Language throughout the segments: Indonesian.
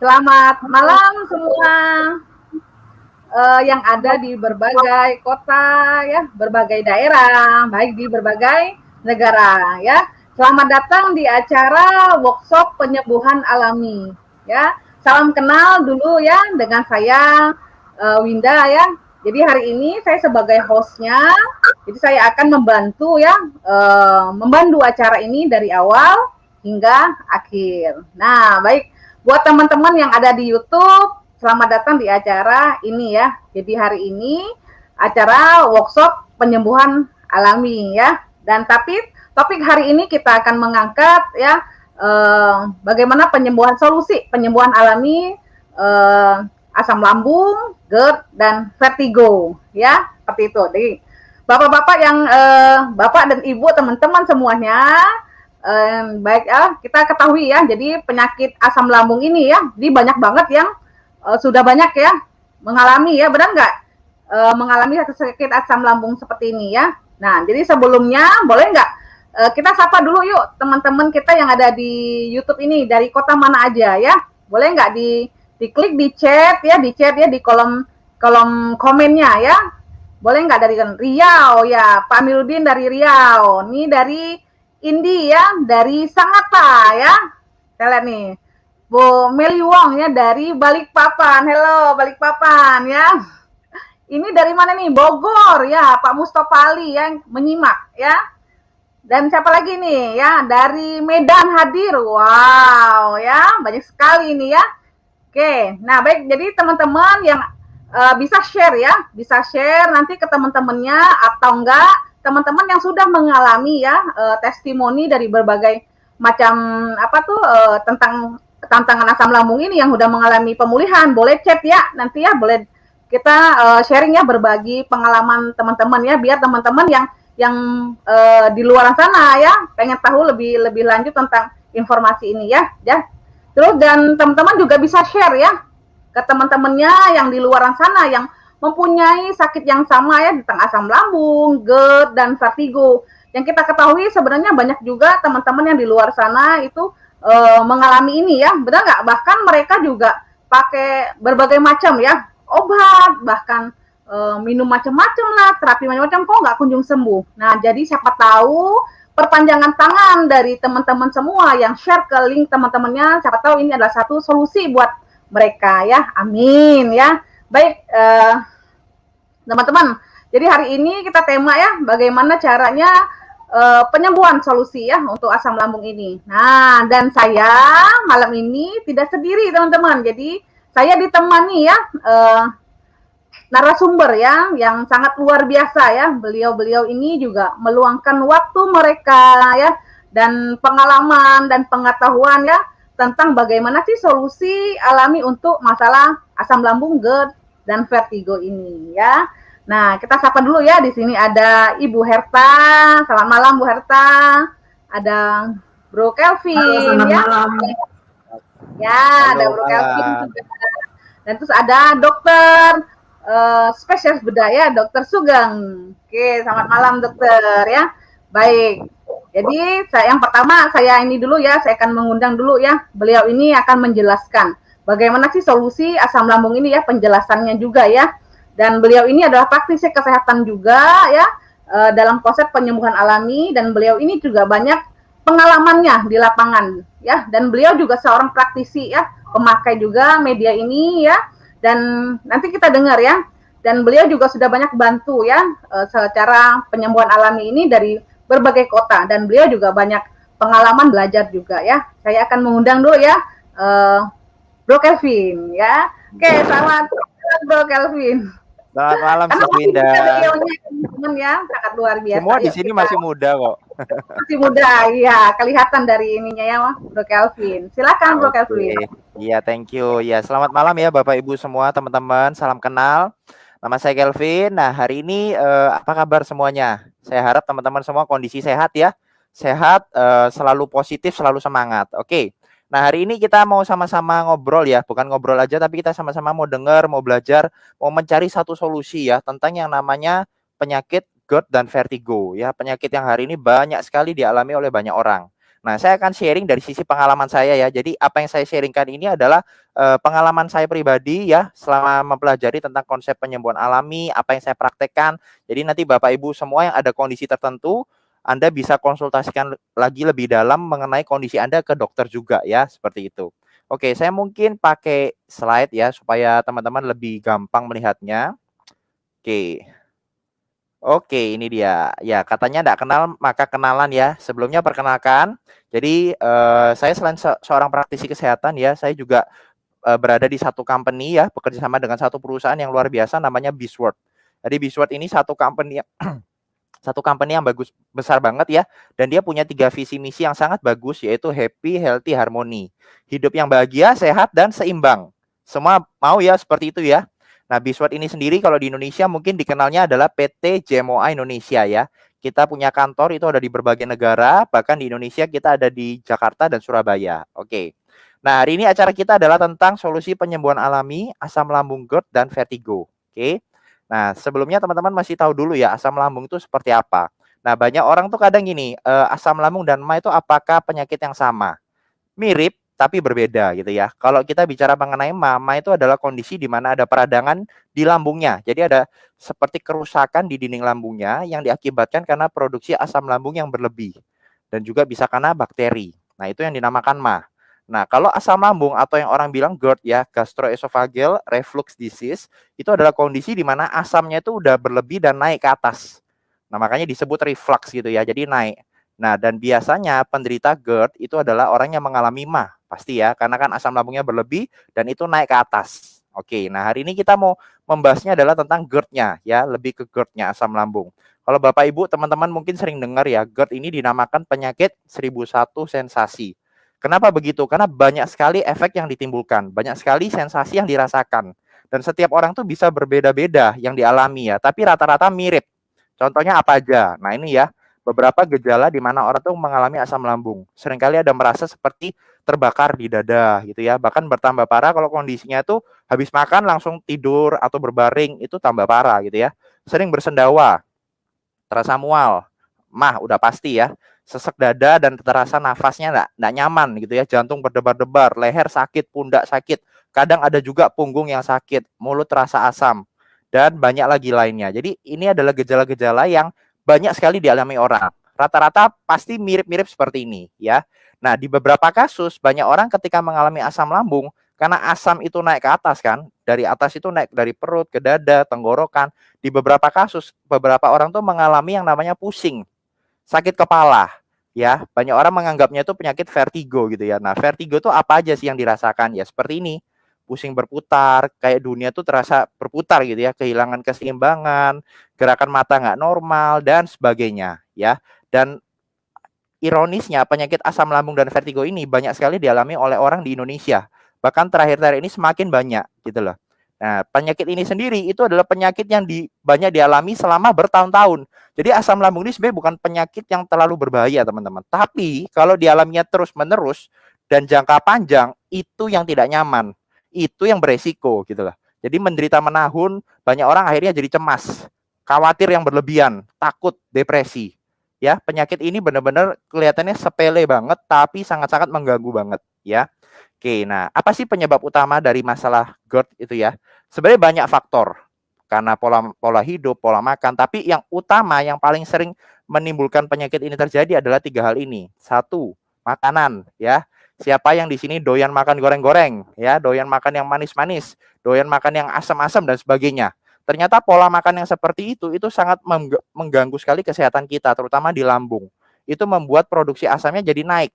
Selamat malam semua yang ada di berbagai kota ya, berbagai daerah, baik di berbagai negara ya. Selamat datang di acara workshop penyembuhan alami ya. Salam kenal dulu ya dengan saya Winda ya. Jadi hari ini saya sebagai hostnya, jadi saya akan membantu ya, membantu acara ini dari awal hingga akhir. Nah, baik buat teman-teman yang ada di YouTube, selamat datang di acara ini ya. Jadi hari ini acara workshop penyembuhan alami ya. Dan topik hari ini kita akan mengangkat ya bagaimana solusi penyembuhan alami asam lambung, GERD dan vertigo ya. Seperti itu. Jadi Bapak-bapak yang Bapak dan Ibu teman-teman semuanya baik ya, kita ketahui ya, jadi penyakit asam lambung ini ya, jadi banyak banget yang sudah banyak ya mengalami ya, benar nggak? Mengalami sakit asam lambung seperti ini ya. Nah, jadi sebelumnya boleh nggak kita sapa dulu yuk teman-teman kita yang ada di YouTube ini dari kota mana aja ya? Boleh nggak diklik di chat ya di kolom komennya ya. Boleh nggak dari Riau ya, Pak Amiruddin dari Riau, nih dari Indi ya, dari Sangatta ya. Kita lihat nih, Bu Meli Wong ya dari Balikpapan. Halo Balikpapan ya. Ini dari mana nih? Bogor ya, Pak Mustofa Ali yang menyimak ya. Dan siapa lagi nih ya, dari Medan hadir. Wow ya, banyak sekali ini ya. Oke, nah baik, jadi teman-teman yang bisa share ya, bisa share nanti ke teman-temannya atau enggak teman-teman yang sudah mengalami ya testimoni dari berbagai macam tentang tantangan asam lambung ini yang sudah mengalami pemulihan, boleh chat ya nanti ya, boleh kita sharing ya, berbagi pengalaman teman-teman ya, biar teman-teman yang di luar sana ya pengen tahu lebih lanjut tentang informasi ini ya. Terus dan teman-teman juga bisa share ya ke teman-temannya yang di luar sana yang mempunyai sakit yang sama ya tentang asam lambung, GERD dan vertigo. Yang kita ketahui sebenarnya banyak juga teman-teman yang di luar sana itu mengalami ini ya, benar nggak? Bahkan mereka juga pakai berbagai macam ya obat, bahkan minum macam-macam lah, terapi macam-macam kok nggak kunjung sembuh. Nah, jadi siapa tahu perpanjangan tangan dari teman-teman semua yang share ke link teman-temannya, siapa tahu ini adalah satu solusi buat mereka ya, amin ya. Baik teman-teman, jadi hari ini kita tema ya, bagaimana caranya penyembuhan solusi ya untuk asam lambung ini. Nah, dan saya malam ini tidak sendiri teman-teman, jadi saya ditemani ya narasumber ya yang sangat luar biasa ya. Beliau-beliau ini juga meluangkan waktu mereka ya dan pengalaman dan pengetahuan ya tentang bagaimana sih solusi alami untuk masalah asam lambung, GERD dan vertigo ini ya. Nah, kita sapa dulu ya, di sini ada Ibu Herta. Selamat malam Bu Herta. Ada Bro Kelvin ya. Malam. Ya, ada Bro Kelvin juga. Dan terus ada dokter spesialis bedah ya, Dokter Sugeng. Oke, selamat malam dokter ya. Baik. Jadi yang pertama saya ini dulu ya, saya akan mengundang dulu ya. Beliau ini akan menjelaskan bagaimana sih solusi asam lambung ini ya, penjelasannya juga ya. Dan beliau ini adalah praktisi kesehatan juga ya dalam proses penyembuhan alami, dan beliau ini juga banyak pengalamannya di lapangan ya. Dan beliau juga seorang praktisi ya, pemakai juga media ini ya. Dan nanti kita dengar ya. Dan beliau juga sudah banyak bantu ya secara penyembuhan alami ini dari berbagai kota, dan beliau juga banyak pengalaman belajar juga ya. Saya akan mengundang dulu ya Bro Kelvin ya. Oke, selamat malam Bro Kelvin. Selamat malam Sis Winda. Teman ya, sangat luar biasa. Semua di sini masih muda kok. Masih muda, iya, kelihatan dari ininya ya Bro Kelvin. Silakan Bro Kelvin. Iya, thank you. Ya, selamat malam ya Bapak Ibu semua, teman-teman. Salam kenal. Nama saya Kelvin. Nah, hari ini apa kabar semuanya? Saya harap teman-teman semua kondisi sehat ya. Sehat, selalu positif, selalu semangat. Oke. Nah, hari ini kita mau sama-sama ngobrol ya. Bukan ngobrol aja, tapi kita sama-sama mau dengar, mau belajar, mau mencari satu solusi ya tentang yang namanya penyakit GERD dan vertigo ya. Penyakit yang hari ini banyak sekali dialami oleh banyak orang. Nah, saya akan sharing dari sisi pengalaman saya ya. Jadi apa yang saya sharingkan ini adalah pengalaman saya pribadi ya selama mempelajari tentang konsep penyembuhan alami, apa yang saya praktekkan. Jadi nanti Bapak Ibu semua yang ada kondisi tertentu, Anda bisa konsultasikan lagi lebih dalam mengenai kondisi Anda ke dokter juga ya, seperti itu. Oke, saya mungkin pakai slide ya supaya teman-teman lebih gampang melihatnya. Oke. Oke, ini dia. Ya, katanya enggak kenal maka kenalan ya. Sebelumnya perkenalkan. Jadi saya selain seorang praktisi kesehatan ya, saya juga berada di satu company ya, bekerja sama dengan satu perusahaan yang luar biasa namanya Bisword. Jadi Bisword ini satu company yang bagus besar banget ya, dan dia punya 3 visi misi yang sangat bagus, yaitu happy, healthy, harmony. Hidup yang bahagia, sehat, dan seimbang. Semua mau ya seperti itu ya. Nah, Bisword ini sendiri kalau di Indonesia mungkin dikenalnya adalah PT JMOA Indonesia ya. Kita punya kantor itu ada di berbagai negara, bahkan di Indonesia kita ada di Jakarta dan Surabaya. Oke. Nah, hari ini acara kita adalah tentang solusi penyembuhan alami, asam lambung GERD, dan vertigo. Oke. Nah, sebelumnya teman-teman masih tahu dulu ya asam lambung itu seperti apa. Nah, banyak orang tuh kadang gini, asam lambung dan MA itu apakah penyakit yang sama? Mirip, tapi berbeda gitu ya. Kalau kita bicara mengenai MA itu adalah kondisi di mana ada peradangan di lambungnya. Jadi ada seperti kerusakan di dinding lambungnya yang diakibatkan karena produksi asam lambung yang berlebih. Dan juga bisa karena bakteri. Nah, itu yang dinamakan MA. Nah, kalau asam lambung atau yang orang bilang GERD ya, gastroesophageal reflux disease, itu adalah kondisi di mana asamnya itu udah berlebih dan naik ke atas. Nah, makanya disebut reflux gitu ya, jadi naik. Nah, dan biasanya penderita GERD itu adalah orang yang mengalami MA, pasti ya, karena kan asam lambungnya berlebih dan itu naik ke atas. Oke, nah hari ini kita mau membahasnya adalah tentang GERD-nya ya, lebih ke GERD-nya asam lambung. Kalau Bapak Ibu teman-teman mungkin sering dengar ya, GERD ini dinamakan penyakit 1001 sensasi. Kenapa begitu? Karena banyak sekali efek yang ditimbulkan, banyak sekali sensasi yang dirasakan. Dan setiap orang tuh bisa berbeda-beda yang dialami ya, tapi rata-rata mirip. Contohnya apa aja? Nah, ini ya, beberapa gejala di mana orang tuh mengalami asam lambung. Seringkali ada merasa seperti terbakar di dada gitu ya. Bahkan bertambah parah kalau kondisinya tuh habis makan langsung tidur atau berbaring, itu tambah parah gitu ya. Sering bersendawa, terasa mual, mah udah pasti ya. Sesek dada dan terasa nafasnya enggak nyaman gitu ya. Jantung berdebar-debar, leher sakit, pundak sakit. Kadang ada juga punggung yang sakit, mulut terasa asam, dan banyak lagi lainnya. Jadi ini adalah gejala-gejala yang banyak sekali dialami orang. Rata-rata pasti mirip-mirip seperti ini ya. Nah, di beberapa kasus banyak orang ketika mengalami asam lambung karena asam itu naik ke atas kan, dari atas itu naik dari perut ke dada, tenggorokan. Di beberapa kasus beberapa orang tuh mengalami yang namanya pusing, sakit kepala ya. Banyak orang menganggapnya itu penyakit vertigo gitu ya. Nah, vertigo itu apa aja sih yang dirasakan? Ya seperti ini. Pusing berputar, kayak dunia tuh terasa berputar gitu ya, kehilangan keseimbangan, gerakan mata nggak normal dan sebagainya ya. Dan ironisnya penyakit asam lambung dan vertigo ini banyak sekali dialami oleh orang di Indonesia. Bahkan terakhir-terakhir ini semakin banyak gitu loh. Nah, penyakit ini sendiri itu adalah penyakit yang banyak dialami selama bertahun-tahun. Jadi asam lambung ini sebenarnya bukan penyakit yang terlalu berbahaya, teman-teman. Tapi kalau dialaminya terus-menerus dan jangka panjang, itu yang tidak nyaman. Itu yang beresiko gitu loh. Jadi menderita menahun, banyak orang akhirnya jadi cemas, khawatir yang berlebihan, takut, depresi. Ya, penyakit ini benar-benar kelihatannya sepele banget tapi sangat-sangat mengganggu banget ya. Oke, nah apa sih penyebab utama dari masalah GERD itu ya? Sebenarnya banyak faktor. Karena pola hidup, pola makan, tapi yang utama yang paling sering menimbulkan penyakit ini terjadi adalah 3 hal ini. 1, makanan ya. Siapa yang di sini doyan makan goreng-goreng ya, doyan makan yang manis-manis, doyan makan yang asam-asam dan sebagainya. Ternyata pola makan yang seperti itu sangat mengganggu sekali kesehatan kita, terutama di lambung. Itu membuat produksi asamnya jadi naik.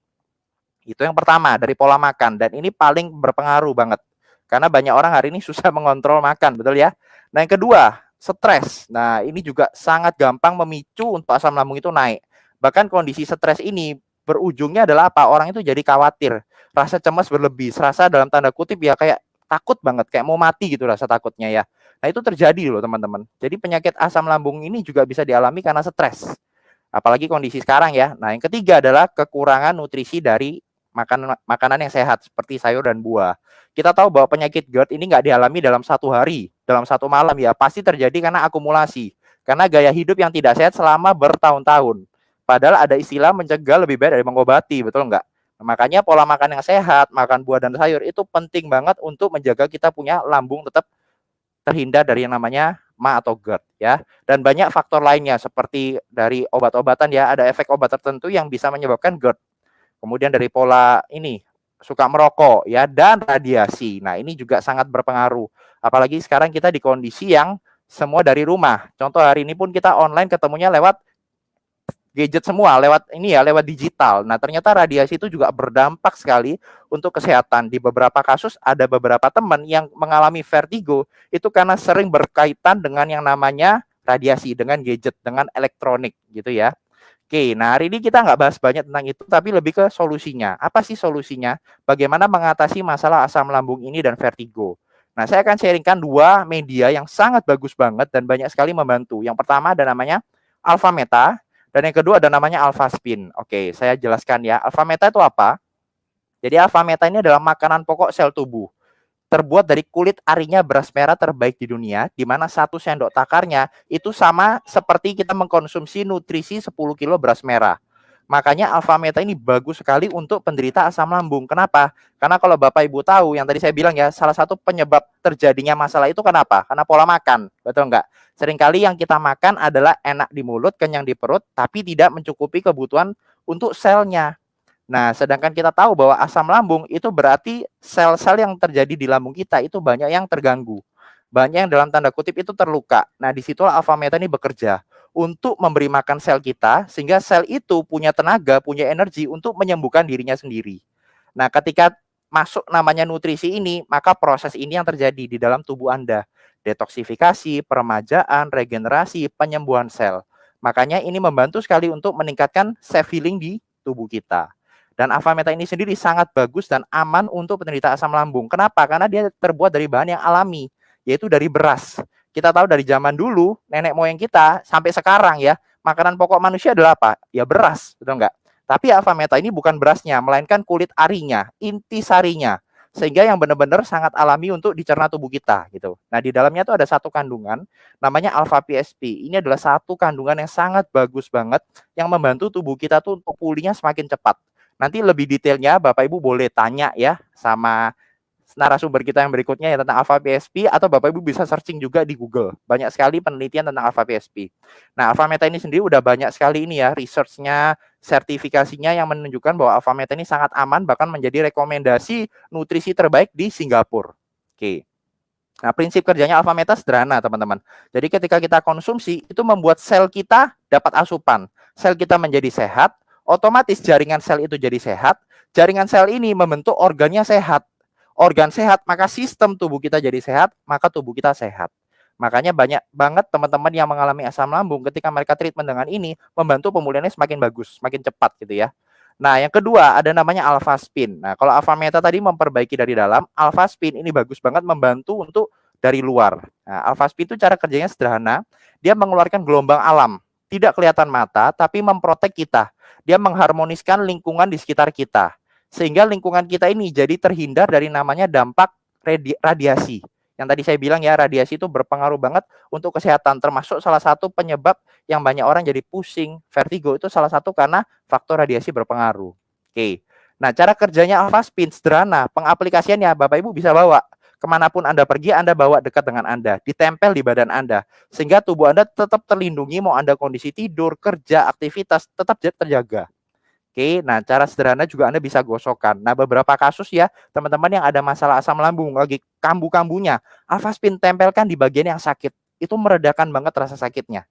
Itu yang pertama dari pola makan, dan ini paling berpengaruh banget. Karena banyak orang hari ini susah mengontrol makan, betul ya? Nah, yang kedua, stres. Nah, ini juga sangat gampang memicu untuk asam lambung itu naik. Bahkan kondisi stres ini berujungnya adalah apa? Orang itu jadi khawatir, rasa cemas berlebih, serasa dalam tanda kutip ya kayak takut banget, kayak mau mati gitu rasa takutnya ya. Nah, itu terjadi loh teman-teman. Jadi penyakit asam lambung ini juga bisa dialami karena stres. Apalagi kondisi sekarang ya. Nah, yang ketiga adalah kekurangan nutrisi dari makanan yang sehat seperti sayur dan buah. Kita tahu bahwa penyakit GERD ini nggak dialami dalam 1 hari, dalam 1 malam ya. Pasti terjadi karena akumulasi. Karena gaya hidup yang tidak sehat selama bertahun-tahun. Padahal ada istilah mencegah lebih baik dari mengobati, betul nggak? Nah, makanya pola makan yang sehat, makan buah dan sayur itu penting banget untuk menjaga kita punya lambung tetap terhindar dari yang namanya MA atau GERD ya. Dan banyak faktor lainnya seperti dari obat-obatan ya, ada efek obat tertentu yang bisa menyebabkan GERD. Kemudian dari pola ini suka merokok ya dan radiasi. Nah, ini juga sangat berpengaruh. Apalagi sekarang kita di kondisi yang semua dari rumah. Contoh hari ini pun kita online ketemunya lewat gadget semua, lewat ini ya, lewat digital. Nah, ternyata radiasi itu juga berdampak sekali untuk kesehatan. Di beberapa kasus ada beberapa teman yang mengalami vertigo itu karena sering berkaitan dengan yang namanya radiasi, dengan gadget, dengan elektronik gitu ya. Oke, nah hari ini kita nggak bahas banyak tentang itu, tapi lebih ke solusinya. Apa sih solusinya? Bagaimana mengatasi masalah asam lambung ini dan vertigo? Nah, saya akan sharingkan dua media yang sangat bagus banget dan banyak sekali membantu. Yang pertama ada namanya Alpha Meta, dan yang kedua ada namanya Alpha Spin. Oke, saya jelaskan ya. Alpha Meta itu apa? Jadi Alpha Meta ini adalah makanan pokok sel tubuh. Terbuat dari kulit arinya beras merah terbaik di dunia, di mana 1 sendok takarnya itu sama seperti kita mengkonsumsi nutrisi 10 kilo beras merah. Makanya Alpha Meta ini bagus sekali untuk penderita asam lambung. Kenapa? Karena kalau Bapak Ibu tahu, yang tadi saya bilang ya, salah satu penyebab terjadinya masalah itu kenapa? Karena pola makan, betul nggak? Seringkali yang kita makan adalah enak di mulut, kenyang di perut, tapi tidak mencukupi kebutuhan untuk selnya. Nah, sedangkan kita tahu bahwa asam lambung itu berarti sel-sel yang terjadi di lambung kita itu banyak yang terganggu. Banyak yang dalam tanda kutip itu terluka. Nah, disitulah Alpha Meta ini bekerja untuk memberi makan sel kita sehingga sel itu punya tenaga, punya energi untuk menyembuhkan dirinya sendiri. Nah, ketika masuk namanya nutrisi ini, maka proses ini yang terjadi di dalam tubuh Anda. Detoksifikasi, peremajaan, regenerasi, penyembuhan sel. Makanya ini membantu sekali untuk meningkatkan self healing di tubuh kita. Dan Alpha Meta ini sendiri sangat bagus dan aman untuk penderita asam lambung. Kenapa? Karena dia terbuat dari bahan yang alami, yaitu dari beras. Kita tahu dari zaman dulu, nenek moyang kita sampai sekarang ya, makanan pokok manusia adalah apa? Ya beras, betul nggak? Tapi Alpha Meta ini bukan berasnya, melainkan kulit arinya, intisarinya. Sehingga yang benar-benar sangat alami untuk dicerna tubuh kita gitu. Nah, di dalamnya tuh ada satu kandungan namanya Alpha PSP. Ini adalah satu kandungan yang sangat bagus banget yang membantu tubuh kita tuh untuk pulihnya semakin cepat. Nanti lebih detailnya Bapak Ibu boleh tanya ya sama narasumber kita yang berikutnya ya tentang Alpha PSP, atau Bapak Ibu bisa searching juga di Google. Banyak sekali penelitian tentang Alpha PSP. Nah, Alpha Meta ini sendiri udah banyak sekali ini ya research-nya, sertifikasinya yang menunjukkan bahwa Alpha Meta ini sangat aman, bahkan menjadi rekomendasi nutrisi terbaik di Singapura. Oke. Nah, prinsip kerjanya Alpha Meta sederhana, teman-teman. Jadi ketika kita konsumsi, itu membuat sel kita dapat asupan. Sel kita menjadi sehat, otomatis jaringan sel itu jadi sehat. Jaringan sel ini membentuk organnya sehat. Organ sehat, maka sistem tubuh kita jadi sehat, maka tubuh kita sehat. Makanya banyak banget teman-teman yang mengalami asam lambung ketika mereka treatment dengan ini, membantu pemulihannya semakin bagus, semakin cepat gitu ya. Nah, yang kedua ada namanya Alpha Spin. Nah, kalau Alpha Meta tadi memperbaiki dari dalam, Alpha Spin ini bagus banget membantu untuk dari luar. Nah, Alpha Spin itu cara kerjanya sederhana, dia mengeluarkan gelombang alam, tidak kelihatan mata, tapi memprotek kita. Dia mengharmoniskan lingkungan di sekitar kita. Sehingga lingkungan kita ini jadi terhindar dari namanya dampak radiasi. Yang tadi saya bilang ya, radiasi itu berpengaruh banget untuk kesehatan. Termasuk salah satu penyebab yang banyak orang jadi pusing, vertigo itu salah satu karena faktor radiasi berpengaruh. Oke. Nah, cara kerjanya Alpha Spin sederhana. Pengaplikasiannya Bapak Ibu bisa bawa kemanapun Anda pergi, Anda bawa dekat dengan Anda, ditempel di badan Anda, sehingga tubuh Anda tetap terlindungi, mau Anda kondisi tidur, kerja, aktivitas, tetap terjaga. Oke, nah cara sederhana juga Anda bisa gosokkan. Nah, beberapa kasus ya, teman-teman yang ada masalah asam lambung, lagi kambuh-kambuhnya, Alpha Spin tempelkan di bagian yang sakit, itu meredakan banget rasa sakitnya.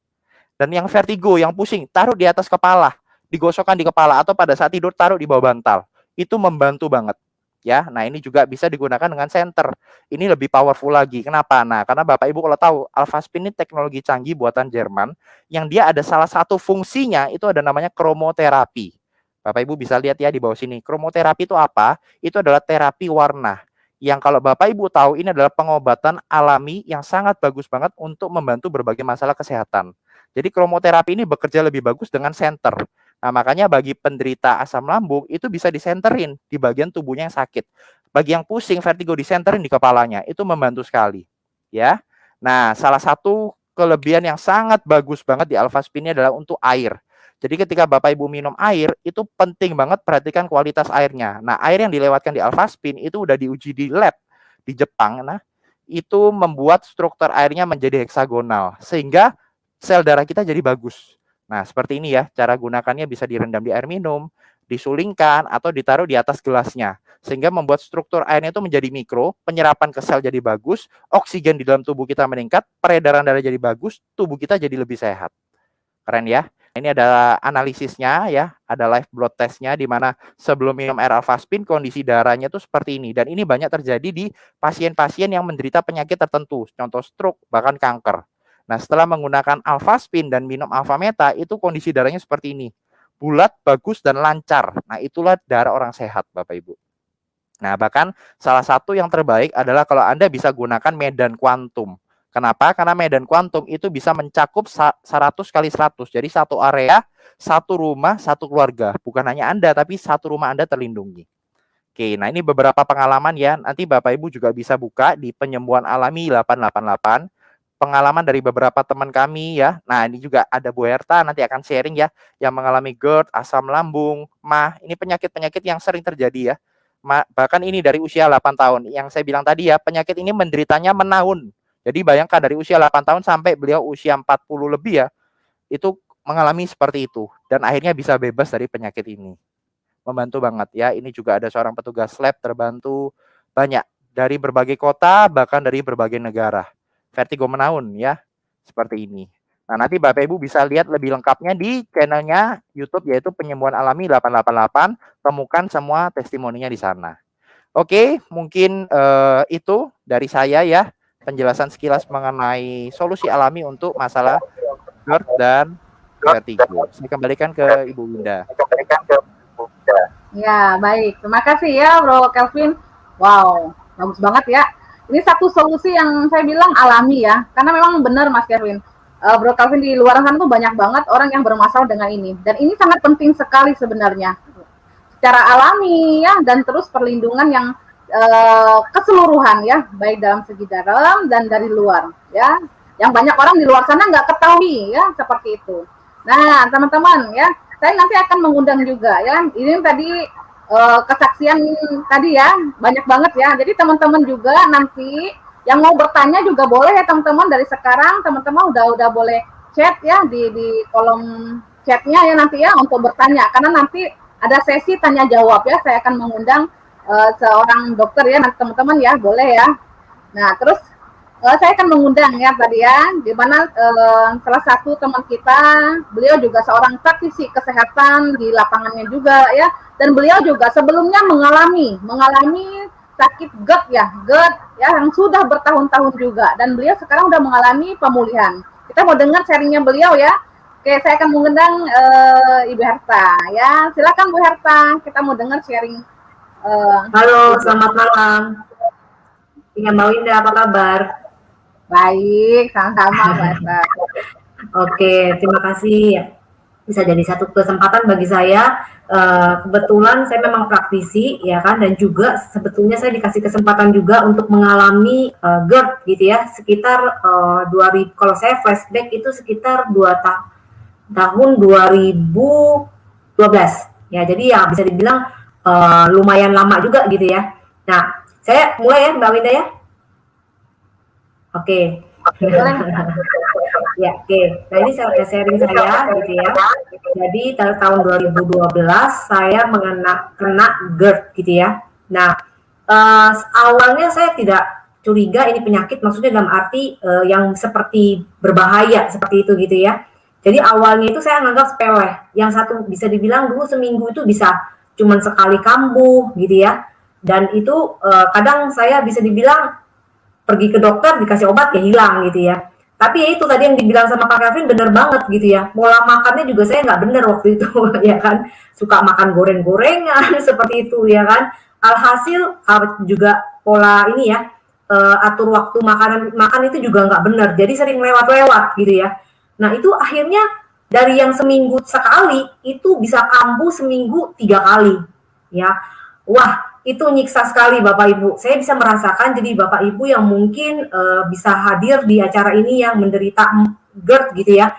Dan yang vertigo, yang pusing, taruh di atas kepala, digosokkan di kepala, atau pada saat tidur taruh di bawah bantal. Itu membantu banget. Ya, nah ini juga bisa digunakan dengan senter. Ini lebih powerful lagi. Kenapa? Nah, karena Bapak Ibu kalau tahu, Alpha Spin ini teknologi canggih buatan Jerman, yang dia ada salah satu fungsinya itu ada namanya kromoterapi. Bapak Ibu bisa lihat ya di bawah sini. Kromoterapi itu apa? Itu adalah terapi warna. Yang kalau Bapak Ibu tahu ini adalah pengobatan alami yang sangat bagus banget untuk membantu berbagai masalah kesehatan. Jadi kromoterapi ini bekerja lebih bagus dengan senter. Nah, makanya bagi penderita asam lambung itu bisa disenterin di bagian tubuhnya yang sakit. Bagi yang pusing, vertigo, disenterin di kepalanya. Itu membantu sekali. Ya. Nah, salah satu kelebihan yang sangat bagus banget di Alpha Spin ini adalah untuk air. Jadi ketika Bapak Ibu minum air, itu penting banget perhatikan kualitas airnya. Nah, air yang dilewatkan di Alphaspin itu udah diuji di lab di Jepang. Nah, itu membuat struktur airnya menjadi heksagonal sehingga sel darah kita jadi bagus. Nah, seperti ini ya, cara gunakannya bisa direndam di air minum, disulingkan atau ditaruh di atas gelasnya sehingga membuat struktur airnya itu menjadi mikro, penyerapan ke sel jadi bagus, oksigen di dalam tubuh kita meningkat, peredaran darah jadi bagus, tubuh kita jadi lebih sehat. Keren ya. Ini ada analisisnya ya, ada live blood testnya di mana sebelum minum air Alphaspin kondisi darahnya tuh seperti ini dan ini banyak terjadi di pasien-pasien yang menderita penyakit tertentu, contoh stroke bahkan kanker. Nah, setelah menggunakan Alphaspin dan minum Alphameta itu kondisi darahnya seperti ini. Bulat, bagus dan lancar. Nah, itulah darah orang sehat, Bapak Ibu. Nah, bahkan salah satu yang terbaik adalah kalau Anda bisa gunakan medan kuantum. Kenapa? Karena medan kuantum itu bisa mencakup 100 kali 100. Jadi satu area, satu rumah, satu keluarga. Bukan hanya Anda, tapi satu rumah Anda terlindungi. Oke, nah ini beberapa pengalaman ya. Nanti Bapak Ibu juga bisa buka di Penyembuhan Alami 888. Pengalaman dari beberapa teman kami ya. Nah, ini juga ada Bu Herta nanti akan sharing ya. Yang mengalami GERD, asam lambung, MAH. Ini penyakit-penyakit yang sering terjadi ya. Bahkan ini dari usia 8 tahun. Yang saya bilang tadi ya, penyakit ini menderitanya menahun. Jadi bayangkan dari usia 8 tahun sampai beliau usia 40 lebih ya, itu mengalami seperti itu. Dan akhirnya bisa bebas dari penyakit ini. Membantu banget ya. Ini juga ada seorang petugas lab terbantu banyak. Dari berbagai kota, bahkan dari berbagai negara. Vertigo menahun ya. Seperti ini. Nah, nanti Bapak Ibu bisa lihat lebih lengkapnya di channelnya YouTube yaitu Penyembuhan Alami 888. Temukan semua testimoninya di sana. Oke, mungkin itu dari saya ya. Penjelasan sekilas mengenai solusi alami untuk masalah GERD dan vertigo. Saya kembalikan ke Ibu Winda. Ya, baik. Terima kasih ya, Bro Kelvin. Wow, bagus banget ya. Ini satu solusi yang saya bilang alami ya. Karena memang benar, Mas Kelvin. Bro Kelvin, di luar sana tuh banyak banget orang yang bermasalah dengan ini. Dan ini sangat penting sekali sebenarnya. Secara alami ya, dan terus perlindungan yang keseluruhan ya, baik dalam segi dalam dan dari luar ya, yang banyak orang di luar sana nggak ketahui ya seperti itu. Nah, teman-teman ya, saya nanti akan mengundang juga ya, ini tadi kesaksian tadi ya, banyak banget ya, jadi teman-teman juga nanti yang mau bertanya juga boleh ya teman-teman, dari sekarang teman-teman udah boleh chat ya di kolom chatnya ya nanti ya untuk bertanya, karena nanti ada sesi tanya jawab ya, saya akan mengundang seorang dokter ya, nanti teman-teman ya, boleh ya. Nah, terus saya akan mengundang ya tadi ya, di mana salah satu teman kita, beliau juga seorang praktisi kesehatan di lapangannya juga ya, dan beliau juga sebelumnya mengalami sakit GERD ya, yang sudah bertahun-tahun juga, dan beliau sekarang udah mengalami pemulihan. Kita mau dengar sharingnya beliau ya. Oke, saya akan mengundang Ibu Herta ya, silakan Bu Herta, kita mau dengar sharing. Halo, selamat malam. Iya, Mbak Winda, apa kabar? Baik, sama-sama Mbak Esta. Oke, terima kasih. Bisa jadi satu kesempatan bagi saya. Kebetulan saya memang praktisi, ya kan, dan juga sebetulnya saya dikasih kesempatan juga untuk mengalami GERD, gitu ya, sekitar 2000. Kalau saya flashback itu sekitar tahun 2012. Ya, jadi ya bisa dibilang lumayan lama juga gitu ya. Nah, saya mulai ya Mbak Winda ya. Oke. Ya, oke. Nah, ini sharing saya gitu ya. Jadi tahun 2012 saya kena GERD gitu ya. Nah, awalnya saya tidak curiga ini penyakit, maksudnya dalam arti yang seperti berbahaya seperti itu gitu ya. Jadi awalnya itu saya menganggap sepele. Yang satu bisa dibilang dulu seminggu itu bisa cuman sekali kambuh gitu ya, dan itu kadang saya bisa dibilang pergi ke dokter dikasih obat ya hilang gitu ya. Tapi ya itu tadi yang dibilang sama Pak Kevin bener banget gitu ya, pola makannya juga saya nggak bener waktu itu ya kan, suka makan goreng-gorengan seperti itu ya kan. Alhasil juga pola ini ya, atur waktu makan itu juga nggak bener, jadi sering lewat-lewat gitu ya. Nah itu akhirnya dari yang seminggu sekali itu bisa kambuh seminggu 3 kali ya. Wah, itu nyiksa sekali Bapak Ibu. Saya bisa merasakan, jadi Bapak Ibu yang mungkin bisa hadir di acara ini yang menderita GERD gitu ya,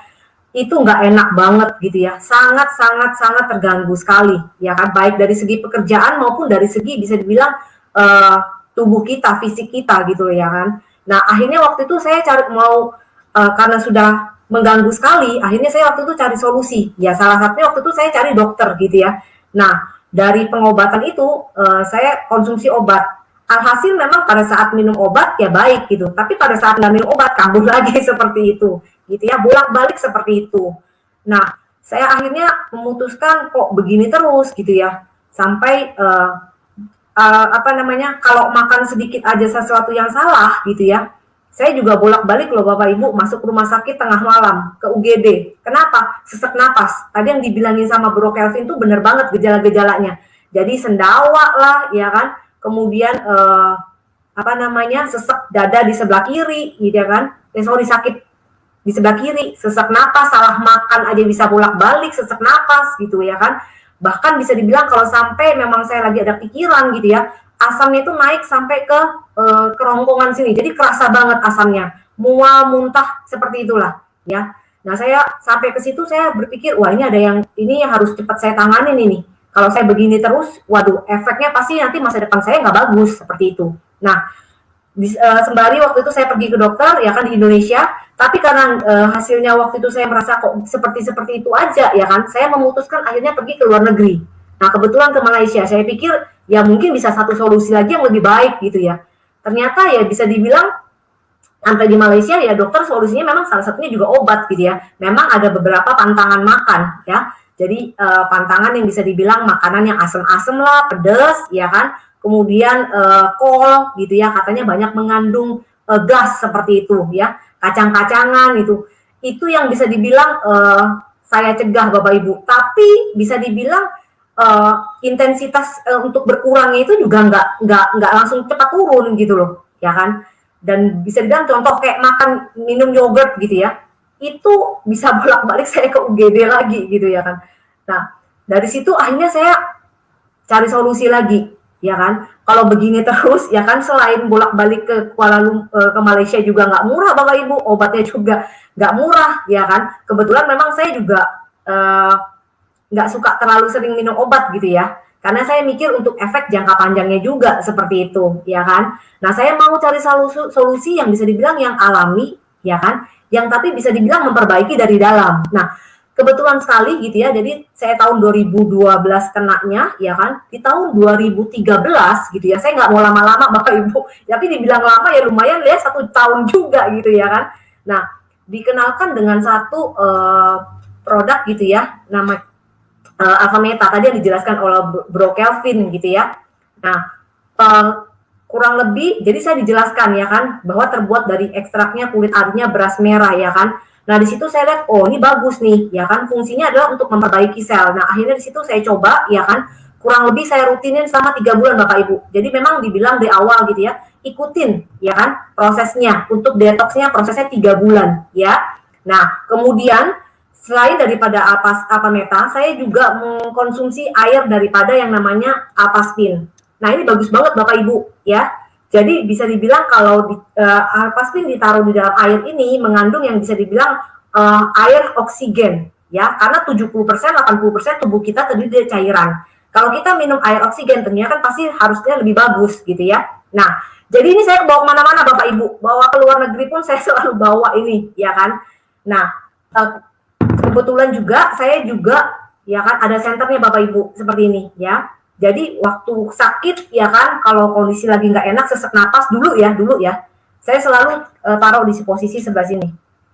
itu nggak enak banget gitu ya, sangat sangat sangat terganggu sekali ya kan, baik dari segi pekerjaan maupun dari segi bisa dibilang eh, tubuh kita, fisik kita gitu ya kan. Nah akhirnya waktu itu saya cari mau karena sudah mengganggu sekali, akhirnya saya waktu itu cari solusi ya, salah satunya waktu itu saya cari dokter gitu ya. Nah dari pengobatan itu saya konsumsi obat. Alhasil memang pada saat minum obat ya baik gitu, tapi pada saat nggak minum obat kambuh lagi seperti itu, gitu ya, bolak-balik seperti itu. Nah, saya akhirnya memutuskan kok begini terus gitu ya, sampai apa namanya, kalau makan sedikit aja sesuatu yang salah gitu ya, saya juga bolak-balik loh Bapak Ibu masuk rumah sakit tengah malam ke UGD. Kenapa? Sesak napas. Tadi yang dibilangin sama Bro Kelvin tuh bener banget gejala-gejalanya. Jadi sendawa lah, ya kan. Kemudian apa namanya, sesak dada di sebelah kiri, gitu ya kan. Sorry, sakit di sebelah kiri, sesak napas, salah makan aja bisa bolak-balik sesak napas gitu ya kan. Bahkan bisa dibilang kalau sampai memang saya lagi ada pikiran gitu ya, asamnya itu naik sampai ke kerongkongan sini. Jadi kerasa banget asamnya, mual, muntah seperti itulah ya. Nah, saya sampai ke situ saya berpikir, wah ini ada yang ini yang harus cepat saya tanganin ini. Kalau saya begini terus, waduh, efeknya pasti nanti masa depan saya nggak bagus seperti itu. Nah, sembari waktu itu saya pergi ke dokter ya kan di Indonesia, tapi karena hasilnya waktu itu saya merasa kok seperti itu aja ya kan, saya memutuskan akhirnya pergi ke luar negeri. Nah kebetulan ke Malaysia, saya pikir ya mungkin bisa satu solusi lagi yang lebih baik gitu ya. Ternyata ya bisa dibilang sampai di Malaysia ya dokter solusinya memang salah satunya juga obat gitu ya. Memang ada beberapa pantangan makan ya. Jadi pantangan yang bisa dibilang makanan yang asam-asam lah, pedas ya kan. Kemudian kol gitu ya, katanya banyak mengandung gas seperti itu ya, kacang-kacangan itu yang bisa dibilang saya cegah Bapak Ibu, tapi bisa dibilang intensitas untuk berkurangnya itu juga nggak langsung cepat turun gitu loh ya kan. Dan bisa dibilang contoh kayak makan minum yogurt gitu ya, itu bisa bolak-balik saya ke UGD lagi gitu ya kan. Nah dari situ akhirnya saya cari solusi lagi ya kan. Kalau begini terus ya kan, selain bolak-balik ke ke Malaysia juga nggak murah Bapak Ibu, obatnya juga nggak murah ya kan. Kebetulan memang saya juga nggak suka terlalu sering minum obat gitu ya, karena saya mikir untuk efek jangka panjangnya juga seperti itu ya kan. Nah saya mau cari solusi yang bisa dibilang yang alami ya kan, yang tapi bisa dibilang memperbaiki dari dalam. Nah kebetulan sekali gitu ya, jadi saya tahun 2012 kenanya ya kan, di tahun 2013 gitu ya, saya nggak mau lama-lama Bapak Ibu, tapi dibilang lama ya lumayan ya, 1 tahun juga gitu ya kan. Nah dikenalkan dengan satu produk gitu ya, nama Alphameta, tadi yang dijelaskan oleh Bro Kelvin gitu ya. Nah kurang lebih, jadi saya dijelaskan ya kan, bahwa terbuat dari ekstraknya kulit arinya beras merah ya kan. Nah di situ saya lihat, oh ini bagus nih, ya kan, fungsinya adalah untuk memperbaiki sel. Nah akhirnya di situ saya coba, ya kan, kurang lebih saya rutinin selama 3 bulan Bapak Ibu. Jadi memang dibilang di awal gitu ya, ikutin, ya kan, prosesnya. Untuk detoxnya prosesnya 3 bulan, ya. Nah kemudian selain daripada Alphameta, saya juga mengkonsumsi air daripada yang namanya Alpaspin. Nah ini bagus banget Bapak Ibu, ya. Jadi bisa dibilang kalau Alpaspin ditaruh di dalam air ini mengandung yang bisa dibilang air oksigen ya, karena 70% 80% tubuh kita terdiri dari cairan. Kalau kita minum air oksigen ternyata kan pasti harusnya lebih bagus gitu ya. Nah, jadi ini saya bawa kemana-mana Bapak Ibu, bawa ke luar negeri pun saya selalu bawa ini ya kan. Nah, kebetulan juga saya juga ya kan ada senternya Bapak Ibu seperti ini ya. Jadi waktu sakit ya kan, kalau kondisi lagi nggak enak, sesak napas dulu ya, saya selalu taruh di posisi sebelah sini,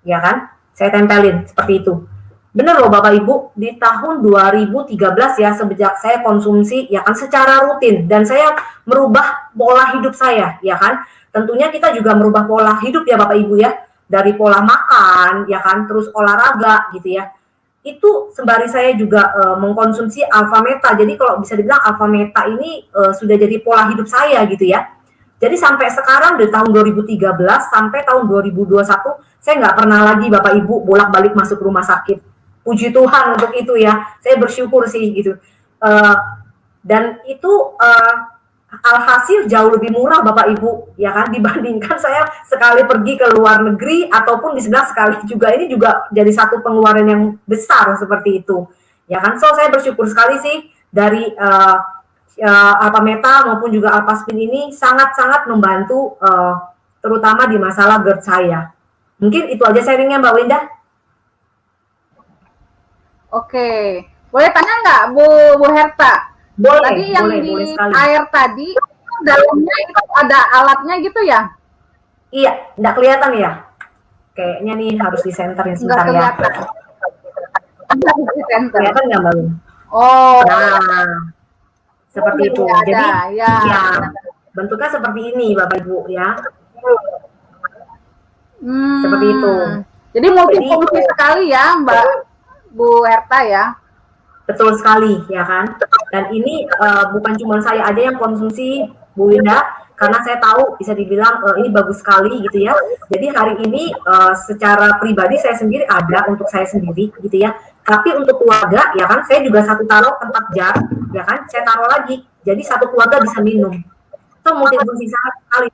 ya kan, saya tempelin seperti itu. Bener loh Bapak Ibu, di tahun 2013 ya, sejak saya konsumsi ya kan secara rutin, dan saya merubah pola hidup saya, ya kan. Tentunya kita juga merubah pola hidup ya Bapak Ibu ya, dari pola makan, ya kan, terus olahraga gitu ya. Itu sembari saya juga mengkonsumsi Alphameta. Jadi kalau bisa dibilang Alphameta ini sudah jadi pola hidup saya gitu ya. Jadi sampai sekarang dari tahun 2013 sampai tahun 2021 saya nggak pernah lagi Bapak Ibu bolak-balik masuk rumah sakit. Puji Tuhan untuk itu ya. Saya bersyukur sih gitu. Dan itu alhasil jauh lebih murah Bapak Ibu, ya kan, dibandingkan saya sekali pergi ke luar negeri ataupun di sebelah sekali juga, ini juga jadi satu pengeluaran yang besar seperti itu, ya kan. So saya bersyukur sekali sih dari Alpameta maupun juga Alpaspin ini sangat-sangat membantu terutama di masalah GERD saya. Mungkin itu aja sharingnya Mbak Winda. Oke, boleh tanya nggak Bu Herta? Boleh, Tadi yang boleh, di boleh sekali. air tadi, dalamnya itu ada alatnya gitu ya? Iya, nggak kelihatan ya? Kayaknya nih harus di centerin Nggak sebentar ya. kelihatan. Di center. Kelihatan nggak Mbak Win? Oh, Nah, seperti itu. ada, Jadi, ya. ya, bentuknya seperti ini Bapak Ibu ya. Seperti itu. Jadi multifungsi sekali ya Mbak Bu Herta ya. Betul sekali, ya kan? Dan ini bukan cuma saya aja yang konsumsi, Bu Winda, karena saya tahu bisa dibilang ini bagus sekali gitu ya. Jadi hari ini secara pribadi saya sendiri ada untuk saya sendiri gitu ya. Tapi untuk keluarga, ya kan, saya juga satu taruh tempat jar, ya kan, saya taruh lagi. Jadi satu keluarga bisa minum. Itu multifungsi sekali.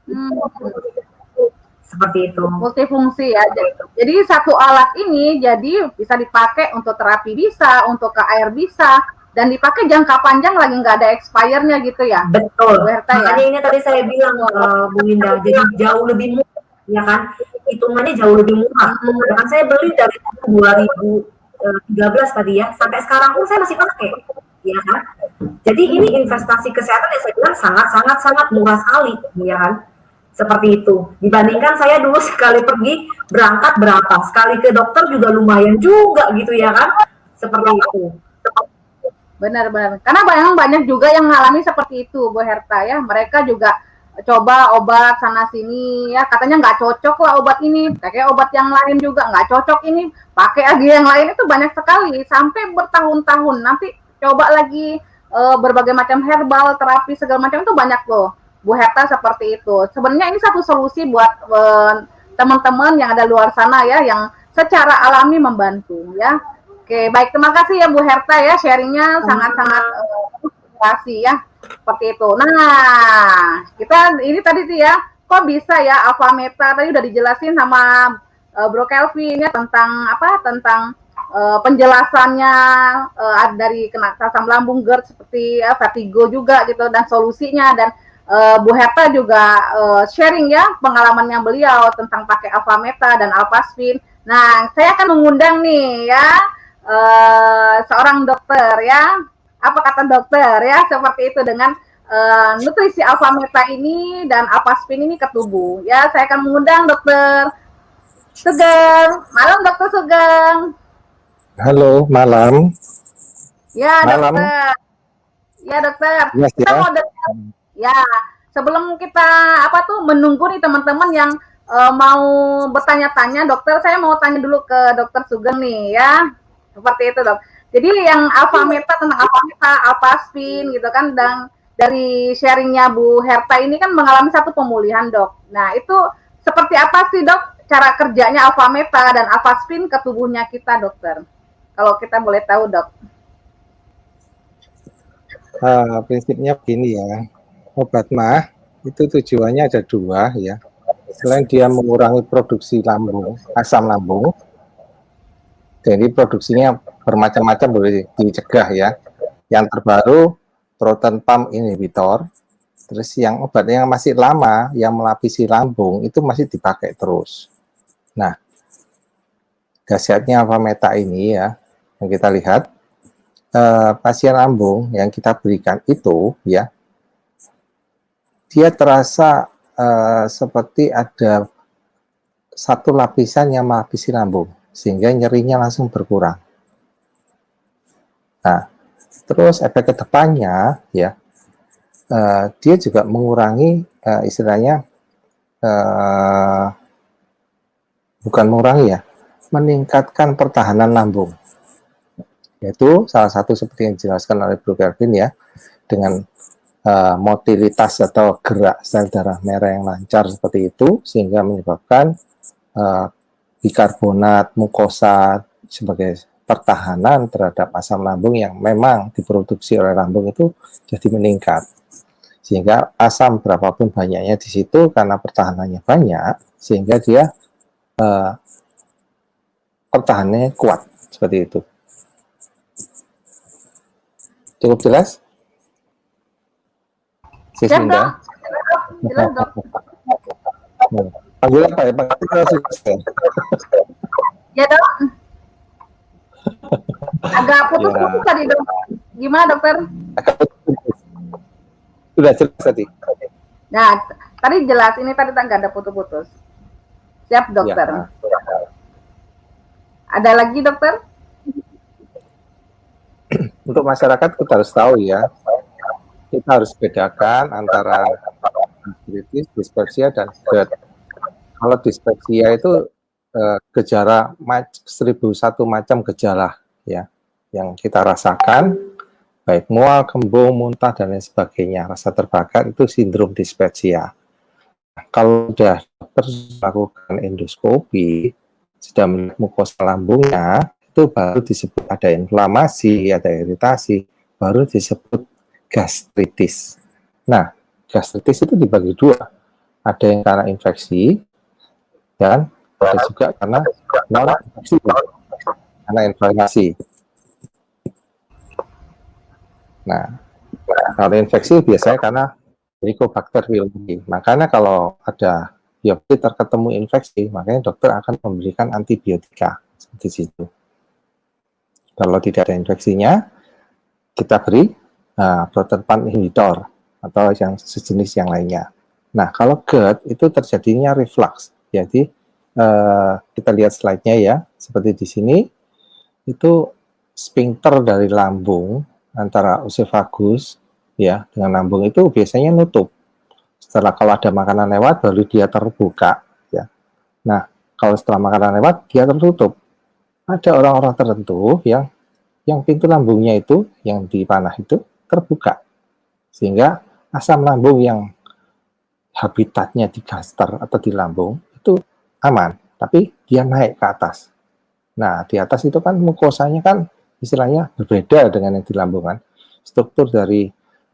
Seperti itu. Multifungsi ya. Jadi satu alat ini jadi bisa dipakai untuk terapi bisa, untuk ke air bisa, dan dipakai jangka panjang lagi nggak ada expire-nya gitu ya. Betul. Bu Herta, makanya ya? ini tadi saya bilang Bu Winda, jadi jauh lebih murah, ya kan? Hitungannya jauh lebih murah. Ya kan saya beli dari tahun 2013 tadi ya, sampai sekarang pun saya masih pakai, ya kan? Jadi ini investasi kesehatan yang saya bilang sangat murah sekali, ya kan? Seperti itu. Dibandingkan saya dulu sekali pergi berangkat berapa, sekali ke dokter juga lumayan juga gitu ya kan? Seperti itu. Benar-benar. Karena banyak juga yang mengalami seperti itu, Bu Herta ya. Mereka juga coba obat sana sini ya, katanya nggak cocok lah obat ini, pakai obat yang lain juga nggak cocok ini, pakai lagi yang lain, itu banyak sekali sampai bertahun-tahun. Nanti coba lagi berbagai macam herbal, terapi segala macam, itu banyak loh Bu Herta seperti itu. Sebenarnya ini satu solusi buat teman-teman yang ada luar sana ya, yang secara alami membantu ya. Oke, baik, terima kasih ya Bu Herta ya, sharingnya sangat-sangat inspirasi ya, seperti itu. Nah, kita ini tadi sih ya, kok bisa ya Alpameta tadi udah dijelasin sama Bro Kelvin ya tentang apa? Tentang penjelasannya dari kena asam lambung GERD seperti vertigo juga gitu, dan solusinya, dan Bu Herta juga sharing ya pengalamannya beliau tentang pakai Alpameta dan Alpaspin. Nah, saya akan mengundang nih ya seorang dokter ya. Apa kata dokter ya, seperti itu, dengan nutrisi Alpameta ini dan Alpaspin ini ke tubuh. Ya, saya akan mengundang Dokter Sugeng. Malam Dokter Sugeng. Halo, malam. Ya, malam. Dokter. Ya, Dokter. Yes, kita ya. mau dengar. Ya, sebelum kita menunggu nih teman-teman yang mau bertanya-tanya, Dokter, saya mau tanya dulu ke Dokter Sugeng nih ya. Seperti itu, Dok. Jadi yang Alpameta, tentang Alpameta, Alpaspin gitu kan, dan dari sharingnya Bu Herta ini kan mengalami satu pemulihan, Dok. Nah, itu seperti apa sih, Dok, cara kerjanya Alpameta dan Alpaspin ke tubuhnya kita, Dokter? Kalau kita boleh tahu, Dok. Prinsipnya begini ya, obat mah itu tujuannya ada dua ya. Selain dia mengurangi produksi lambung, asam lambung, jadi produksinya bermacam-macam, boleh dicegah ya. Yang terbaru proton pump inhibitor, terus yang obat yang masih lama yang melapisi lambung itu masih dipakai terus. Nah, khasiatnya Alpameta ini ya, yang kita lihat pasien lambung yang kita berikan itu ya, dia terasa seperti ada satu lapisan yang melapisi lambung, sehingga nyerinya langsung berkurang. Nah, terus efek kedepannya ya, dia juga mengurangi istilahnya bukan mengurangi ya, meningkatkan pertahanan lambung. Yaitu salah satu seperti yang dijelaskan oleh Bro Kelvin ya, dengan motilitas atau gerak sel darah merah yang lancar seperti itu, sehingga menyebabkan bikarbonat mukosa sebagai pertahanan terhadap asam lambung yang memang diproduksi oleh lambung itu jadi meningkat. sehingga asam berapapun banyaknya di situ karena pertahanannya banyak, sehingga dia pertahanannya kuat seperti itu. Cukup jelas? Siap, Dok. Siswinda? Jelas, Dok. Panggil apa ya? Panggil selesai. Ya, Dok. Agak putus-putus tadi, Dok. Gimana, Dokter? Sudah jelas tadi. Nah, tadi jelas. Ini tadi nggak ada putus-putus. Siap, Dokter. Ya. Ada lagi, Dokter? Untuk masyarakat kita harus tahu ya, kita harus bedakan antara gastritis, dispepsia, dan GERD. Kalau dispepsia itu gejala 1001 macam gejala ya yang kita rasakan, baik mual, kembung, muntah, dan lain sebagainya, rasa terbakar, itu sindrom dispepsia. Kalau sudah dokter melakukan endoskopi, sudah melihat mukosa lambungnya, itu baru disebut ada inflamasi, ada iritasi, baru disebut gastritis. Nah, gastritis itu dibagi dua. Ada yang karena infeksi, dan ada juga karena non-infeksi, karena inflamasi. Nah, kalau infeksi biasanya karena Helicobacter pylori. Makanya kalau ada biopsi terketemu infeksi, makanya dokter akan memberikan antibiotika di situ. Kalau tidak ada infeksinya, kita beri proton pump inhibitor atau yang sejenis yang lainnya. Nah, kalau GERD itu terjadinya reflux. Jadi kita lihat slide-nya ya, seperti di sini, itu sphincter dari lambung antara oesophagus ya dengan lambung itu biasanya nutup. Setelah kalau ada makanan lewat, baru dia terbuka. Ya. Nah, kalau setelah makanan lewat, dia tertutup. Ada orang-orang tertentu yang pintu lambungnya itu, yang di panah itu, terbuka. Sehingga asam lambung yang habitatnya di gaster atau di lambung, itu aman. Tapi dia naik ke atas. Nah, di atas itu kan mukosanya kan istilahnya berbeda dengan yang di lambung kan. Struktur dari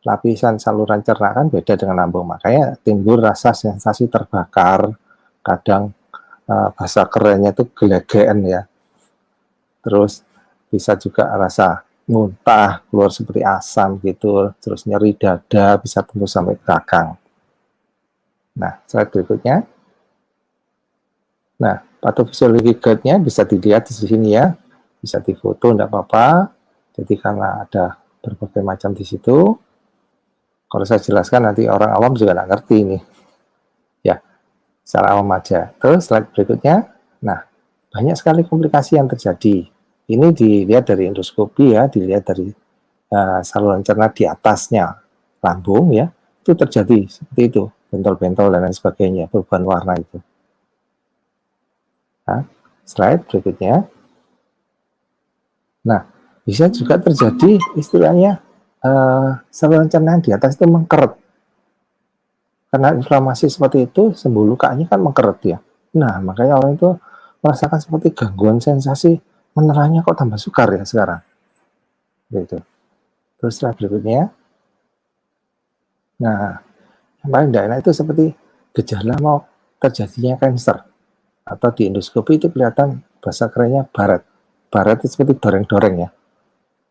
lapisan saluran cerna kan beda dengan lambung. Makanya timbul rasa sensasi terbakar, kadang bahasa kerennya itu gelegeen ya. Terus bisa juga rasa muntah, keluar seperti asam gitu, terus nyeri dada, bisa tembus sampai belakang. Nah, slide berikutnya. Nah, patofisiologi GERD-nya bisa dilihat di sini ya, bisa difoto, enggak apa-apa. Jadi karena ada berbagai macam di situ, kalau saya jelaskan nanti orang awam juga nggak ngerti ini. Ya, secara awam aja. Terus slide berikutnya. Nah, banyak sekali komplikasi yang terjadi. Ini dilihat dari endoskopi ya, dilihat dari saluran cerna di atasnya lambung ya, itu terjadi seperti itu, bentol-bentol dan lain sebagainya, perubahan warna itu. Nah, slide berikutnya. Nah, bisa juga terjadi istilahnya saluran cerna di atas itu mengkeret. Karena inflamasi seperti itu, sembuh lukanya kan mengkeret ya. Nah, makanya orang itu merasakan seperti gangguan sensasi, menerannya kok tambah sukar ya sekarang. Gitu. Terus slide berikutnya. Nah, yang paling tidak enak itu seperti gejala mau terjadinya kanker. Atau di endoskopi itu kelihatan bahasa kerennya baret. Baret itu seperti doreng-doreng ya.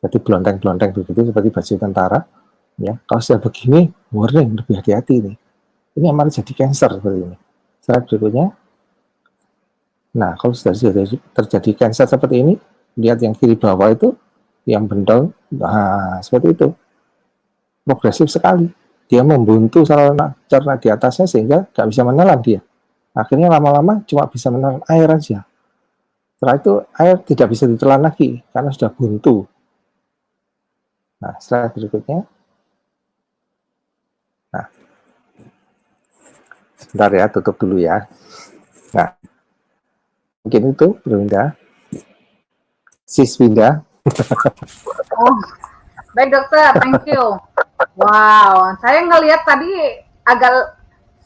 Jadi blonteng-blonteng begitu seperti baju tentara. Ya, kalau sudah begini, warning, lebih hati-hati nih. Ini akan jadi kanker seperti ini. Slide berikutnya. Nah, kalau sudah terjadi kanker seperti ini, lihat yang kiri bawah itu, yang bentol, nah seperti itu. Progresif sekali. Dia membuntu saluran cerna di atasnya sehingga nggak bisa menelan dia. Akhirnya lama-lama cuma bisa menelan air aja. Setelah itu air tidak bisa ditelan lagi karena sudah buntu. Nah, slide berikutnya. Nah, sebentar ya, tutup dulu ya. Nah, mungkin itu, Brenda. Siswinda. Oh, baik dokter, thank you. Wow, saya ngelihat tadi agak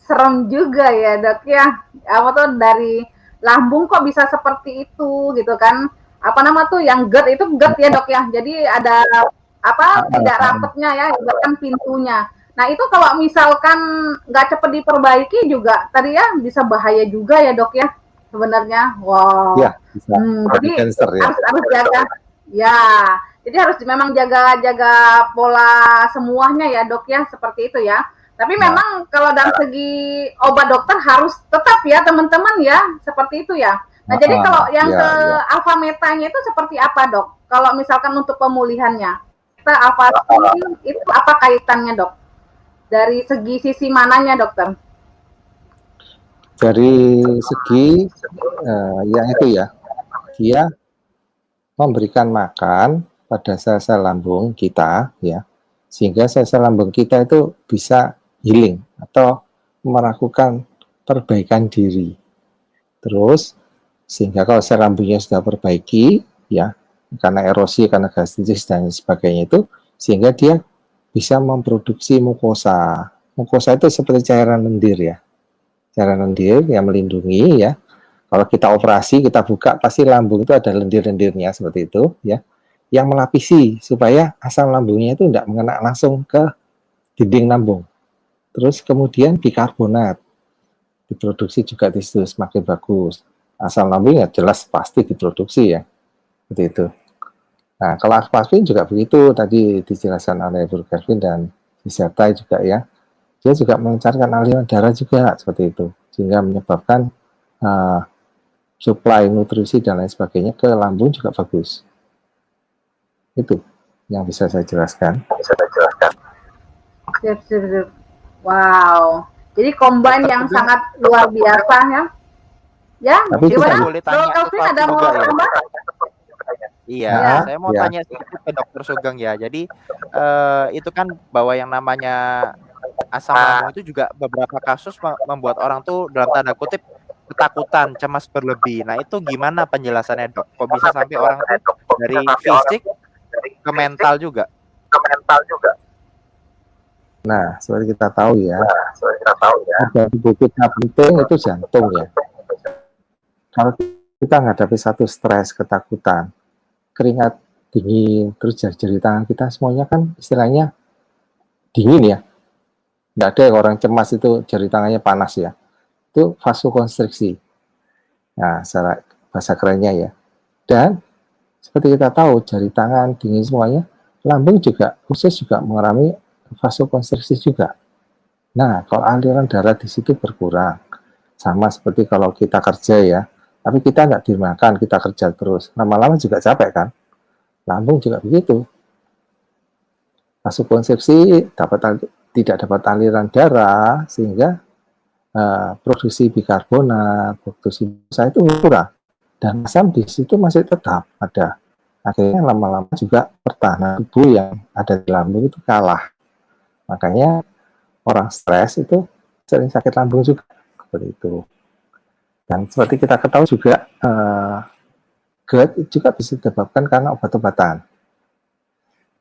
serem juga ya dok ya. Apa tuh dari lambung kok bisa seperti itu gitu kan? Apa nama tuh yang GERD itu GERD ya dok ya. Jadi ada apa tidak rapetnya ya, bahkan pintunya. Nah itu kalau misalkan nggak cepet diperbaiki juga tadi ya bisa bahaya juga ya dok ya sebenarnya. Wow. Ya, bisa. Jadi Cancer ya. harus jaga. Ya, jadi harus memang jaga pola semuanya ya dok ya seperti itu ya. Tapi memang kalau dalam segi obat dokter harus tetap ya teman-teman ya seperti itu ya. Nah jadi kalau yang ke alfa metanya itu seperti apa dok? Kalau misalkan untuk pemulihannya, kita alfa itu apa kaitannya dok? Dari sisi mananya dokter? Dari segi yang itu ya, dia memberikan makan pada sel-sel lambung kita ya, sehingga sel-sel lambung kita itu bisa healing atau melakukan perbaikan diri. Terus sehingga kalau sel lambungnya sudah perbaiki ya, karena erosi, karena gastritis dan sebagainya itu, sehingga dia bisa memproduksi mukosa. Mukosa itu seperti cairan lendir ya. Cairan lendir yang melindungi ya. Kalau kita operasi, kita buka, pasti lambung itu ada lendir-lendirnya seperti itu ya. Yang melapisi supaya asam lambungnya itu tidak mengena langsung ke dinding lambung. Terus kemudian bikarbonat diproduksi juga di situ semakin bagus. Asam lambungnya jelas pasti diproduksi ya. Seperti itu. Nah, kalau asparfin juga begitu, tadi dijelaskan oleh Bu Kelvin dan disertai juga ya. Dia juga melancarkan aliran darah juga seperti itu, sehingga menyebabkan suplai nutrisi dan lain sebagainya ke lambung juga bagus. Itu yang bisa saya jelaskan. Sip. Wow. Jadi combine yang sangat luar biasa ya. Ya, tapi gimana? boleh tanya Kelvin ada mau tambah? Iya, saya mau tanya sedikit ke Dokter Sugeng ya. Jadi itu kan bahwa yang namanya asam lambung itu juga beberapa kasus membuat orang tuh dalam tanda kutip ketakutan, cemas berlebih. Nah itu gimana penjelasannya dok? Kok bisa sampai orang tuh dari fisik ke mental juga? Nah, seperti kita tahu ya, organ tubuh kita penting itu jantung ya. Kalau kita menghadapi satu stres, ketakutan, keringat dingin, terus jari tangan kita semuanya kan istilahnya dingin ya. Nggak ada yang orang cemas itu jari tangannya panas ya. Itu vasokonstriksi. Nah, secara bahasa kerennya ya. Dan seperti kita tahu jari tangan dingin semuanya, lambung juga khusus juga mengalami vasokonstriksi juga. Nah, kalau aliran darah di situ berkurang, sama seperti kalau kita kerja ya, tapi kita nggak dimakan, kita kerja terus, lama-lama juga capek kan? Lambung juga begitu. Vasokonstriksi tidak dapat aliran darah, sehingga produksi bikarbonat, produksi mukosa itu kurang. Dan asam di situ masih tetap ada. Akhirnya lama-lama juga pertahanan tubuh yang ada di lambung itu kalah. Makanya orang stres itu sering sakit lambung juga. Seperti itu. Dan seperti kita ketahui juga, GERD juga bisa disebabkan karena obat-obatan.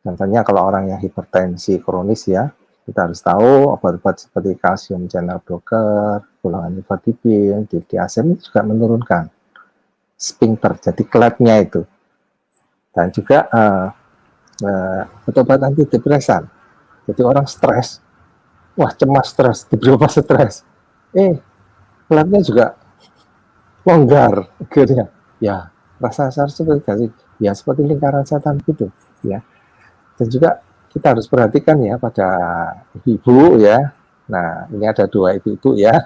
Contohnya kalau orang yang hipertensi kronis ya, kita harus tahu obat-obat seperti kalsium channel blocker, golongan nifadipin, diltiazem juga menurunkan sphincter, jadi klepnya itu. Dan juga obat antidepresan. Jadi orang stres, wah cemas stres, diberi obat stres, klepnya juga longgar, akhirnya ya rasa seperti ya seperti lingkaran setan gitu ya. Dan juga kita harus perhatikan ya pada ibu ya. Nah ini ada 2 ibu-ibu ya,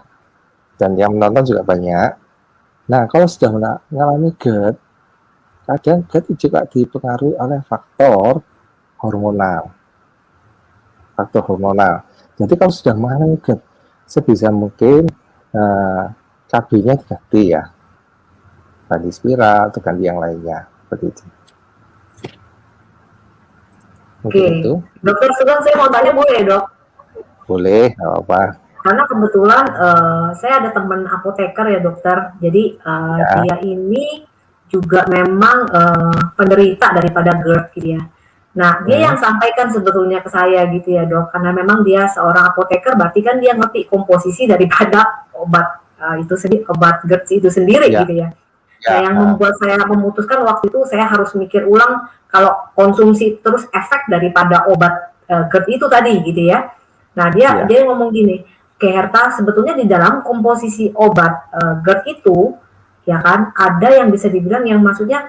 dan yang menonton juga banyak. Nah kalau sudah mengalami GERD, kadang GERD juga dipengaruhi oleh faktor hormonal. Jadi kalau sudah mengalami GERD, sebisa mungkin KB-nya diganti ya, ganti spiral atau ganti yang lainnya seperti itu. Oke, Dokter Sugeng, saya mau tanya boleh dok? Boleh, nggak apa-apa. Karena kebetulan saya ada teman apoteker ya dokter, jadi dia ini juga memang penderita daripada GERD gitu ya. Nah, dia yang sampaikan sebetulnya ke saya gitu ya dok, karena memang dia seorang apoteker, berarti kan dia ngerti komposisi daripada obat itu sendiri, obat GERD itu sendiri gitu ya. Nah, yang membuat saya memutuskan waktu itu saya harus mikir ulang kalau konsumsi terus efek daripada obat GERD itu tadi gitu ya. Nah, Iya. dia ngomong gini, Herta, sebetulnya di dalam komposisi obat GERD itu, ya kan, ada yang bisa dibilang yang maksudnya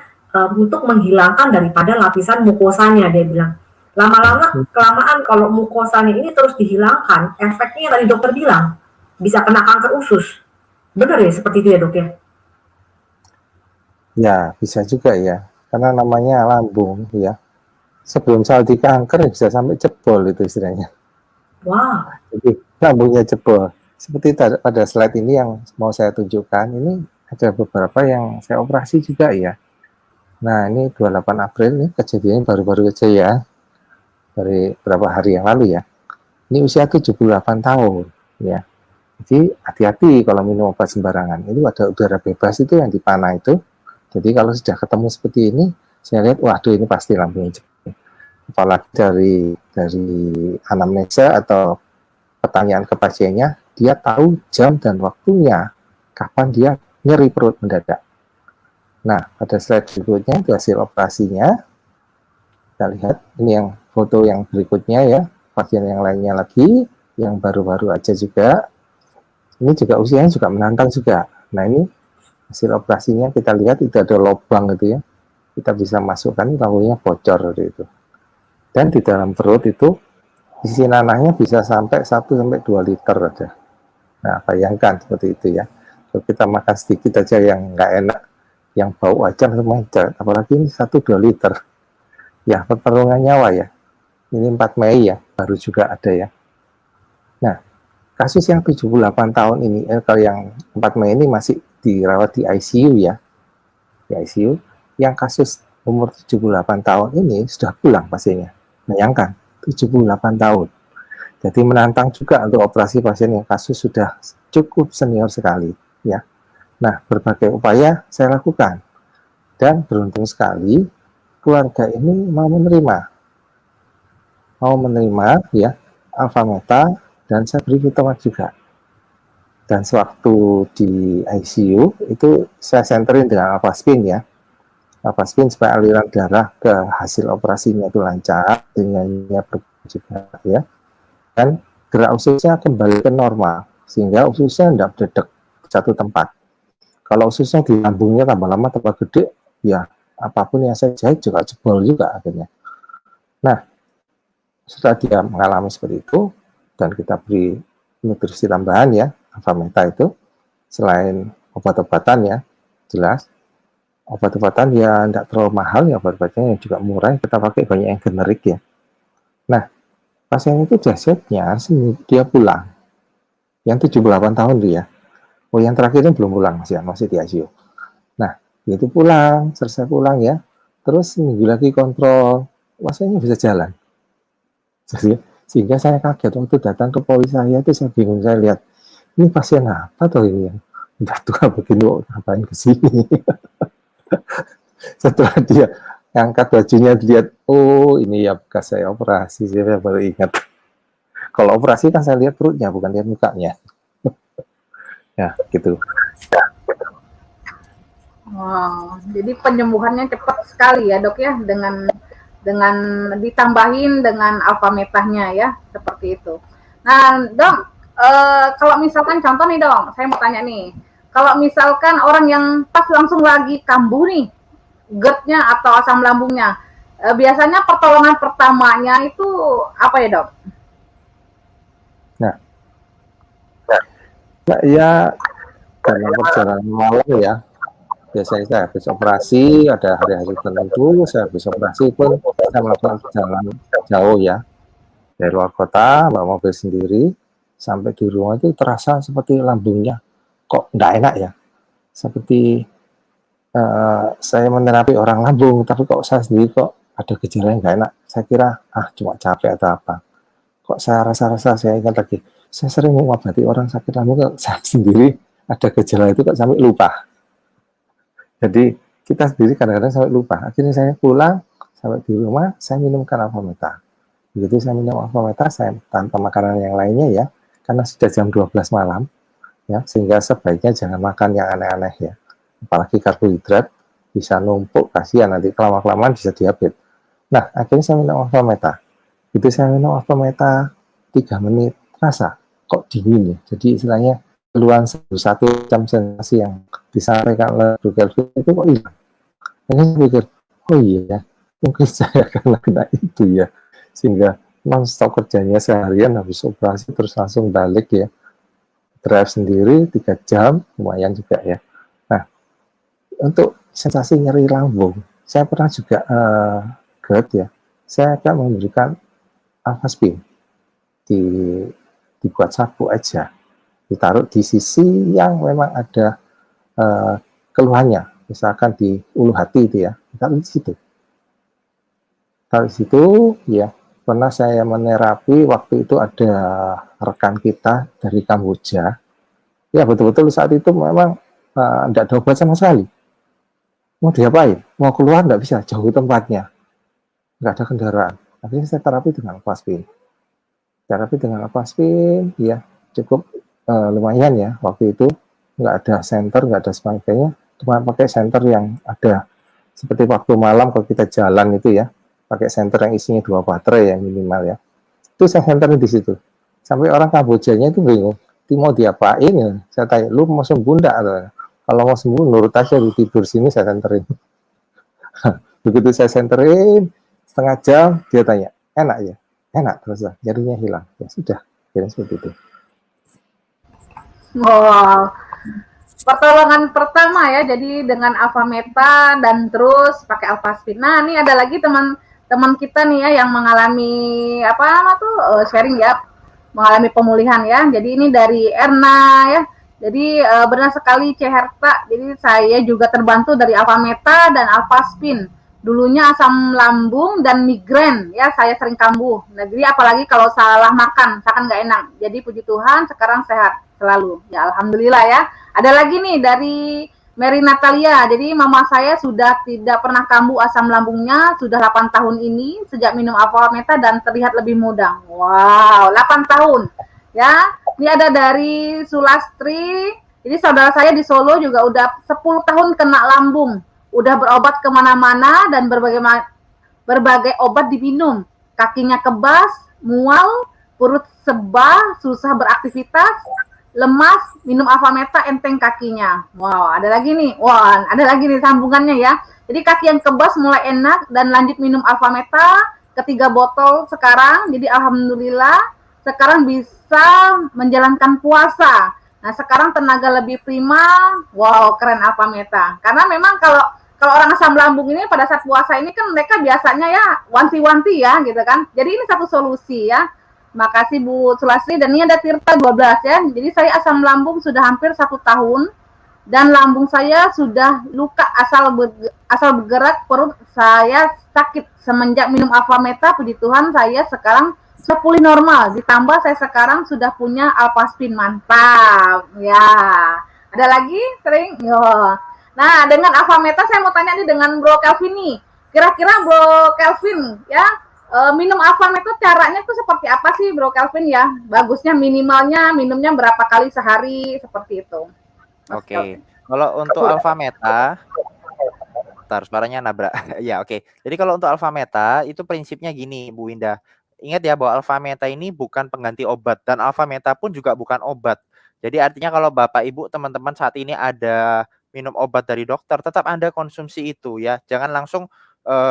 untuk menghilangkan daripada lapisan mukosanya, dia bilang. Lama-lama, kelamaan kalau mukosanya ini terus dihilangkan, efeknya tadi dokter bilang, bisa kena kanker usus. Benar ya seperti itu ya dok ya? Ya, bisa juga ya. Karena namanya lambung ya. Sebelum saldi kanker bisa sampai jebol itu istilahnya. Wah. Jadi lambungnya jebol. Seperti pada slide ini yang mau saya tunjukkan, ini ada beberapa yang saya operasi juga ya. Nah, ini 28 April nih kejadiannya baru-baru aja ya. Dari beberapa hari yang lalu ya. Ini usia 78 tahun ya. Jadi hati-hati kalau minum obat sembarangan. Itu ada udara bebas itu yang dipanah itu. Jadi kalau sudah ketemu seperti ini, saya lihat, waduh ini pasti lambungnya jebol. Apalagi dari anamnesa atau pertanyaan ke pasiennya, dia tahu jam dan waktunya kapan dia nyeri perut mendadak. Nah, pada slide berikutnya itu hasil operasinya. Kita lihat ini yang foto yang berikutnya ya, pasien yang lainnya lagi, yang baru-baru aja juga. Ini juga usianya juga menantang juga. Nah, ini hasil operasinya kita lihat itu ada lubang gitu ya. Kita bisa masukkan lambungnya bocor gitu. Dan di dalam perut itu isi nanahnya bisa sampai 1-2 liter ada. Nah, bayangkan seperti itu ya. Kalau kita makan sedikit aja yang nggak enak, yang bau aja langsung mencret. Apalagi ini 1-2 liter. Ya, pertarungan nyawa ya. Ini 4 Mei ya, baru juga ada ya. Nah, kasus yang 78 tahun ini, kalau yang 4 Mei ini masih dirawat di ICU ya. Di ICU. Yang kasus umur 78 tahun ini sudah pulang pasiennya. Bayangkan, 78 tahun. Jadi menantang juga untuk operasi pasien yang kasus sudah cukup senior sekali ya. Nah, berbagai upaya saya lakukan dan beruntung sekali keluarga ini mau menerima ya Alfameta dan saya beri vitamin juga. Dan sewaktu di ICU itu saya senterin dengan Alfaspin ya. Alfaspin supaya aliran darah ke hasil operasinya itu lancar, dengannya juga ya. Dan gerak ususnya kembali ke normal sehingga ususnya tidak berdedek satu tempat. Kalau ususnya di lambungnya tambah lama tambah gede, ya apapun yang saya jahit juga jebol juga akhirnya. Nah, setelah dia mengalami seperti itu dan kita beri nutrisi tambahan ya, Alfameta itu selain obat-obatan ya, jelas obat-obatan ya tidak terlalu mahal ya, obat-obatnya yang juga murah, kita pakai banyak yang generik ya. Nah, pasien itu dahsyatnya dia pulang. Yang 78 tahun dia. Oh, yang terakhir ini belum pulang masih di ICU. Nah, itu pulang, selesai pulang ya. Terus minggu lagi kontrol, pasiennya bisa jalan. Jadi, sehingga saya kaget waktu datang ke poli saya itu saya bingung, saya lihat ini pasien apa tuh ini yang udah tua begini ngapain kesini. Setelah dia angkat bajunya dilihat, oh ini ya bekas saya operasi, saya baru ingat. Kalau operasi kan saya lihat perutnya, bukan lihat mukanya. Ya, gitu. Wow, jadi penyembuhannya cepat sekali ya dok ya, dengan ditambahin dengan Alfametahnya ya, seperti itu. Nah dok, kalau misalkan contoh nih dong, saya mau tanya nih, kalau misalkan orang yang pas langsung lagi kambuh nih, GERD-nya atau asam lambungnya, biasanya pertolongan pertamanya itu apa ya dok? Nah, ya dalam perjalanan malam ya, biasanya saya habis operasi, ada hari-hari tertentu, saya habis operasi pun saya melakukan perjalanan jauh ya, dari luar kota, bawa mobil sendiri, sampai di rumah itu terasa seperti lambungnya kok enggak enak ya, seperti saya menerapi orang lambung, tapi kok saya sendiri kok ada gejala yang enggak enak, saya kira cuma capek atau apa, kok saya rasa-rasa, saya ingat lagi, saya sering mengobati orang sakit lambung, kok saya sendiri ada gejala itu kok sampai lupa. Jadi kita sendiri kadang-kadang sampai lupa. Akhirnya saya pulang, sampai di rumah, saya minumkan Alfameta. Begitu saya minum Alfameta, saya tanpa makanan yang lainnya ya, karena sudah jam 12 malam, ya, sehingga sebaiknya jangan makan yang aneh-aneh ya. Apalagi karbohidrat, bisa numpuk, kasihan nanti kelama-kelamaan bisa diabetes. Nah, akhirnya saya minum Alfameta. Begitu saya minum Alfameta, 3 menit rasa kok dingin ya. Jadi istilahnya keluhan 1 jam sensasi yang disampaikan oleh Bro Kelvin itu kok hilang. Ini saya pikir, oh iya, mungkin saya karena kena itu ya, sehingga non-stop kerjanya seharian habis operasi terus langsung balik ya, drive sendiri 3 jam, lumayan juga ya. Nah, untuk sensasi nyeri lambung, saya pernah juga GERD ya, saya akan memberikan Alphaspin, dibuat sapu aja, ditaruh di sisi yang memang ada keluhannya, misalkan di ulu hati itu ya, taruh di situ. Taruh di situ, ya. Pernah saya menerapi waktu itu ada rekan kita dari Kamboja. Ya betul-betul saat itu memang tidak ada obat sama sekali. Mau diapain? Mau keluar nggak bisa, jauh tempatnya. Nggak ada kendaraan. Akhirnya saya terapi dengan Alphaspin. Terapi dengan Alphaspin, ya cukup lumayan ya waktu itu. Nggak ada senter, nggak ada sebagainya. Cuma pakai senter yang ada seperti waktu malam kalau kita jalan itu ya, pakai senter yang isinya 2 baterai ya minimal ya. Itu saya senterin di situ. Sampai orang Kambojanya itu bingung, mau diapain ya? Saya tanya, lu mau sembuh enggak? Kalau mau sembuh nurut aja, lu tidur sini saya senterin. Begitu saya senterin, setengah jam dia tanya, enak ya? Enak terus lah, nyerinya hilang. Ya sudah, kira seperti itu. Wow. Pertolongan pertama ya, jadi dengan Alphameta dan terus pakai Alphaspin. Nah, ini ada lagi teman-teman kita nih ya yang mengalami sharing ya, mengalami pemulihan ya. Jadi ini dari Erna ya. Jadi benar sekali Ceherta. Jadi saya juga terbantu dari Alphameta dan Alphaspin. Dulunya asam lambung dan migrain ya, saya sering kambuh. Nah, jadi apalagi kalau salah makan, misalkan nggak enak. Jadi puji Tuhan sekarang sehat selalu. Ya alhamdulillah ya. Ada lagi nih dari Mary Natalia. Jadi mama saya sudah tidak pernah kambuh asam lambungnya sudah 8 tahun ini sejak minum Alphameta dan terlihat lebih muda. Wow, 8 tahun. Ya. Ini ada dari Sulastri. Jadi saudara saya di Solo juga udah 10 tahun kena lambung. Udah berobat kemana-mana dan berbagai obat diminum. Kakinya kebas, mual, perut sebal, susah beraktivitas, lemas, minum Alphameta enteng kakinya. Wow, ada lagi nih. Wah, ada lagi nih sambungannya ya. Jadi kaki yang kebas mulai enak dan lanjut minum Alphameta ke 3 botol sekarang. Jadi alhamdulillah sekarang bisa menjalankan puasa. Nah, sekarang tenaga lebih prima. Wow, keren Alphameta. Karena memang kalau orang asam lambung ini pada saat puasa ini kan mereka biasanya ya wanti-wanti ya gitu kan. Jadi ini satu solusi ya. Makasih Bu Sulastri. Dan ini ada Tirta 12 ya. Jadi saya asam lambung sudah hampir 1 tahun. Dan lambung saya sudah luka asal bergerak, perut saya sakit. Semenjak minum Alphameta, puji Tuhan saya sekarang sudah pulih normal. Ditambah saya sekarang sudah punya Alphaspin. Mantap. Ya. Ada lagi? Sering? Yo. Nah, dengan Alphameta saya mau tanya nih dengan Bro Kelvin nih. Kira-kira Bro Kelvin ya, minum Alphameta caranya itu seperti apa sih Bro Kelvin ya? Bagusnya minimalnya minumnya berapa kali sehari seperti itu. Oke. Kalau untuk Alphameta, suaranya nabrak. Ya, oke. Jadi kalau untuk Alphameta itu prinsipnya gini, Bu Winda. Ingat ya bahwa Alphameta ini bukan pengganti obat dan Alphameta pun juga bukan obat. Jadi artinya kalau Bapak Ibu teman-teman saat ini ada minum obat dari dokter, tetap Anda konsumsi itu ya. Jangan langsung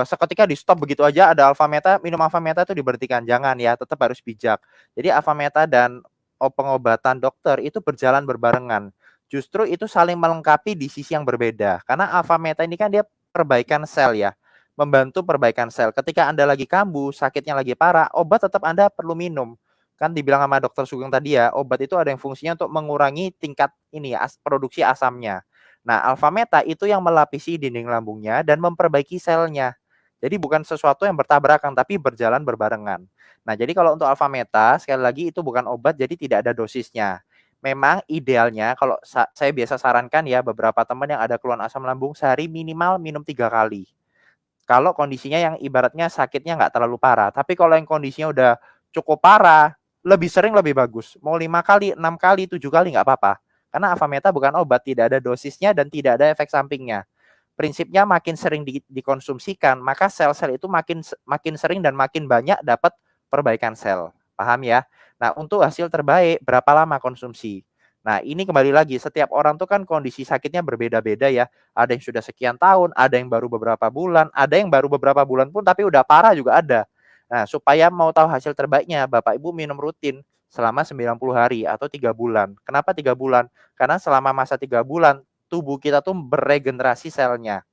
seketika di stop begitu aja ada Alphameta, minum Alphameta itu diberhentikan. Jangan ya, tetap harus bijak. Jadi Alphameta dan pengobatan dokter itu berjalan berbarengan. Justru itu saling melengkapi di sisi yang berbeda. Karena Alphameta ini kan dia perbaikan sel ya. Membantu perbaikan sel. Ketika Anda lagi kambuh, sakitnya lagi parah, obat tetap Anda perlu minum. Kan dibilang sama dokter Sugeng tadi ya, obat itu ada yang fungsinya untuk mengurangi tingkat ini produksi asamnya. Nah, Alphameta itu yang melapisi dinding lambungnya dan memperbaiki selnya. Jadi bukan sesuatu yang bertabrakan, tapi berjalan berbarengan. Nah, jadi kalau untuk Alphameta, sekali lagi itu bukan obat, jadi tidak ada dosisnya. Memang idealnya, kalau saya biasa sarankan ya, beberapa teman yang ada keluhan asam lambung, sehari minimal minum 3 kali. Kalau kondisinya yang ibaratnya sakitnya nggak terlalu parah. Tapi kalau yang kondisinya udah cukup parah, lebih sering lebih bagus. Mau 5 kali, 6 kali, 7 kali nggak apa-apa. Karena Alphameta bukan obat, tidak ada dosisnya dan tidak ada efek sampingnya. Prinsipnya makin sering dikonsumsikan, maka sel-sel itu makin sering dan makin banyak dapat perbaikan sel. Paham ya? Nah, untuk hasil terbaik berapa lama konsumsi? Nah, ini kembali lagi setiap orang tuh kan kondisi sakitnya berbeda-beda ya. Ada yang sudah sekian tahun, ada yang baru beberapa bulan, ada yang baru beberapa bulan pun tapi udah parah juga ada. Nah, supaya mau tahu hasil terbaiknya, Bapak Ibu minum rutin selama 90 hari atau 3 bulan. Kenapa 3 bulan? Karena selama masa 3 bulan tubuh kita tuh beregenerasi selnya.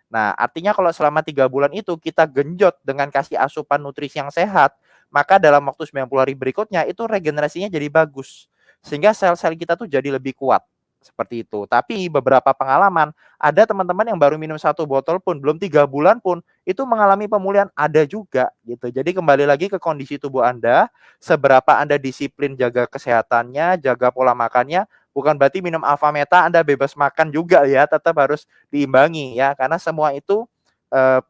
Nah, artinya kalau selama 3 bulan itu kita genjot dengan kasih asupan nutrisi yang sehat, maka dalam waktu 90 hari berikutnya itu regenerasinya jadi bagus. Sehingga sel-sel kita tuh jadi lebih kuat. Seperti itu. Tapi beberapa pengalaman, ada teman-teman yang baru minum 1 botol pun, belum 3 bulan pun, itu mengalami pemulihan, ada juga gitu. Jadi kembali lagi ke kondisi tubuh Anda, seberapa Anda disiplin jaga kesehatannya, jaga pola makannya, bukan berarti minum Alpha Meta Anda bebas makan juga ya, tetap harus diimbangi ya, karena semua itu